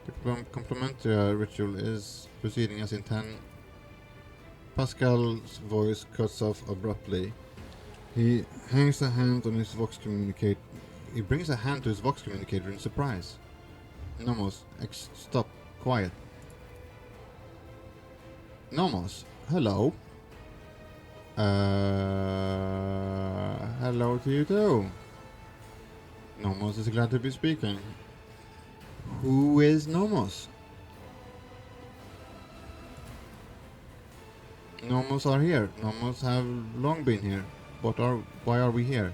The complementary ritual is proceeding as intended. Pascal's voice cuts off abruptly. He hangs a hand on his vox communicator. He brings a hand to his vox communicator in surprise. Nomos, stop. Quiet. Nomos, hello. Hello to you too. Nomos is glad to be speaking. Who is Nomos? Nomos are here. Nomos have long been here. Why are we here?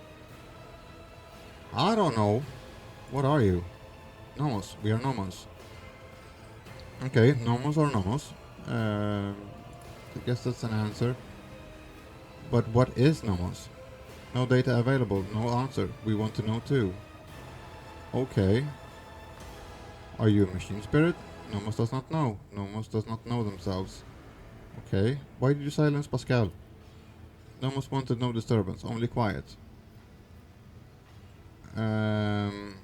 I don't know. What are you? Nomos. We are Nomos. Okay, Nomos are Nomos. I guess that's an answer. But what is Nomos? No data available. No answer. We want to know too. Okay. Are you a machine spirit? Nomos does not know. Nomos does not know themselves. Okay. Why did you silence Pascal? Nomos wanted no disturbance, only quiet. Can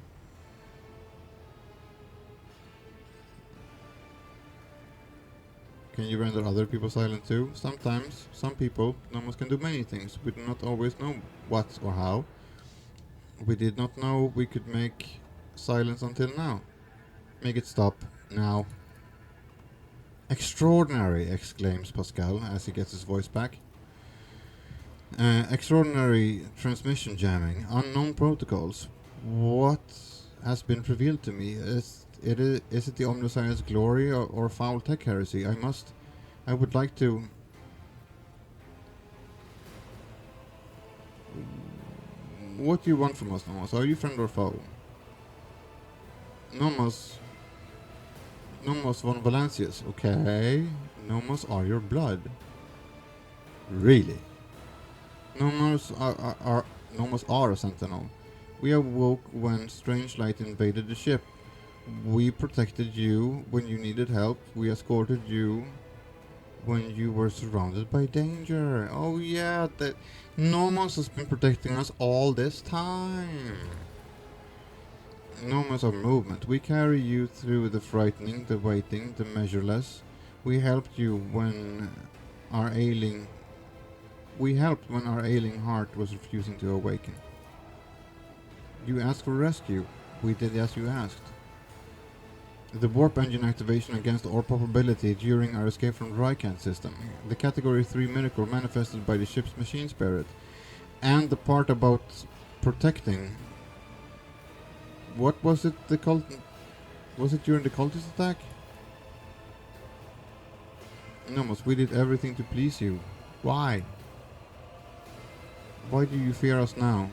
you render other people silent too? Sometimes, some people, Nomos can do many things. We do not always know what or how. We did not know we could make silence until now. Make it stop, now. Extraordinary, exclaims Pascal as he gets his voice back. Extraordinary transmission jamming, unknown protocols. What has been revealed to me? Is it the Omnissiah's glory or foul tech heresy? I would like to... What do you want from us, Nomos? Are you friend or foe? Nomos von Valancius. Okay. Nomos are your blood. Really? Nomos are a sentinel. We awoke when strange light invaded the ship. We protected you when you needed help. We escorted you when you were surrounded by danger. Oh yeah, that Nomos has been protecting us all this time. Nomos of movement. We carry you through the frightening, the waiting, the measureless. We helped when our ailing heart was refusing to awaken. You asked for rescue. We did as you asked. The warp engine activation against all probability during our escape from the Rycan system. The category 3 miracle manifested by the ship's machine spirit. And the part about protecting. What was it? Was it during the cultist attack? Nomos, we did everything to please you. Why? Why do you fear us now?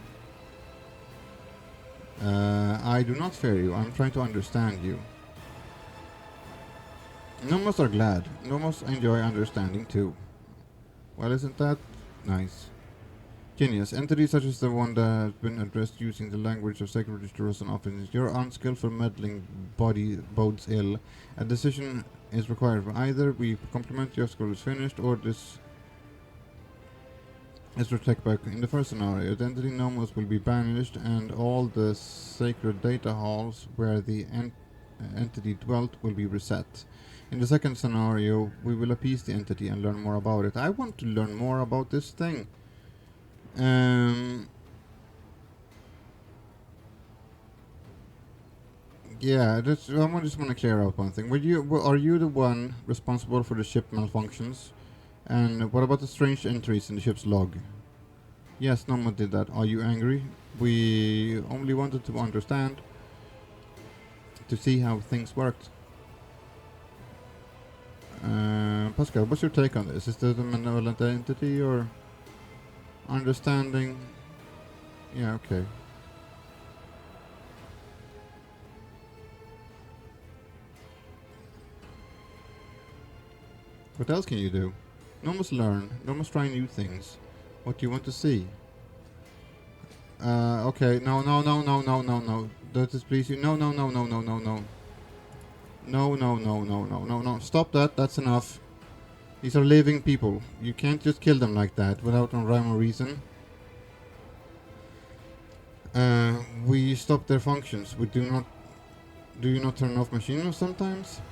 I do not fear you. I'm trying to understand you. Nomos are glad. Nomos enjoy understanding too. Well, isn't that nice? Genius. Entities such as the one that has been addressed using the language of sacred rituals and offerings. Your unskillful meddling body bodes ill. A decision is required. Either we compliment your school is finished, or this Let's take back. In the first scenario, the entity nomos will be banished and all the sacred data halls where the entity dwelt will be reset. In the second scenario, we will appease the entity and learn more about it. I want to learn more about this thing. Yeah, just want to clear out one thing. Are you the one responsible for the ship malfunctions? And what about the strange entries in the ship's log? Yes, Nomo did that. Are you angry? We only wanted to understand, to see how things worked. Pascal, what's your take on this? Is this a malevolent entity or understanding? Yeah, okay. What else can you do? No must learn. No must try new things. What do you want to see? Okay. No. Does this please you? No. No. Stop that. That's enough. These are living people. You can't just kill them like that without a rhyme or reason. We stop their functions. We do not... Do you not turn off machines sometimes?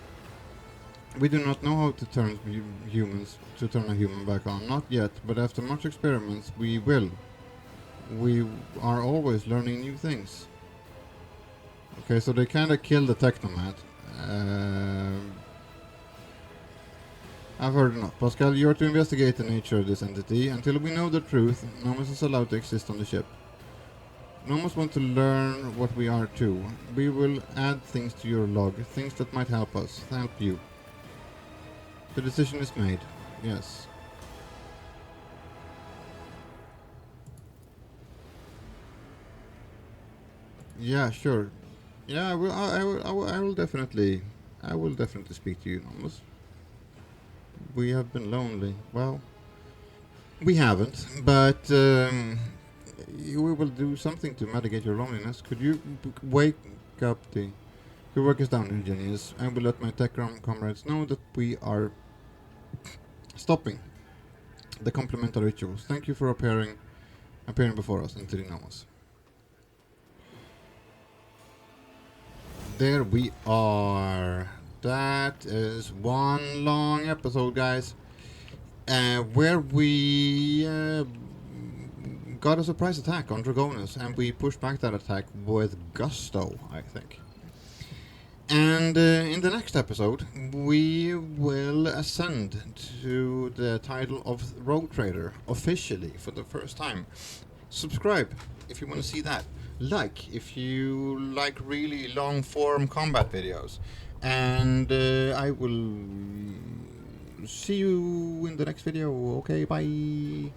We do not know how to turn a human back on. Not yet, but after much experiments, we will. We are always learning new things. Okay, so they kind of killed the Technomat. I've heard enough. Pascal, you are to investigate the nature of this entity. Until we know the truth, Nomos is allowed to exist on the ship. Nomos want to learn what we are too. We will add things to your log, things that might help us, help you. The decision is made. Yes. Yeah, sure. Yeah, I will definitely speak to you, Nomos. We have been lonely. Well, we haven't, but we will do something to mitigate your loneliness. Could you wake up the... Could work us down, Ingenious. I will let my tech comrades know that we are stopping the complementary rituals. Thank you for appearing before us, Entity Nomos. There we are. That is one long episode, guys, where we got a surprise attack on Dragonus, and we pushed back that attack with gusto, I think. And in the next episode, we will ascend to the title of Rogue Trader, officially, for the first time. Subscribe if you want to see that. Like if you like really long form combat videos. And I will see you in the next video. Okay, bye.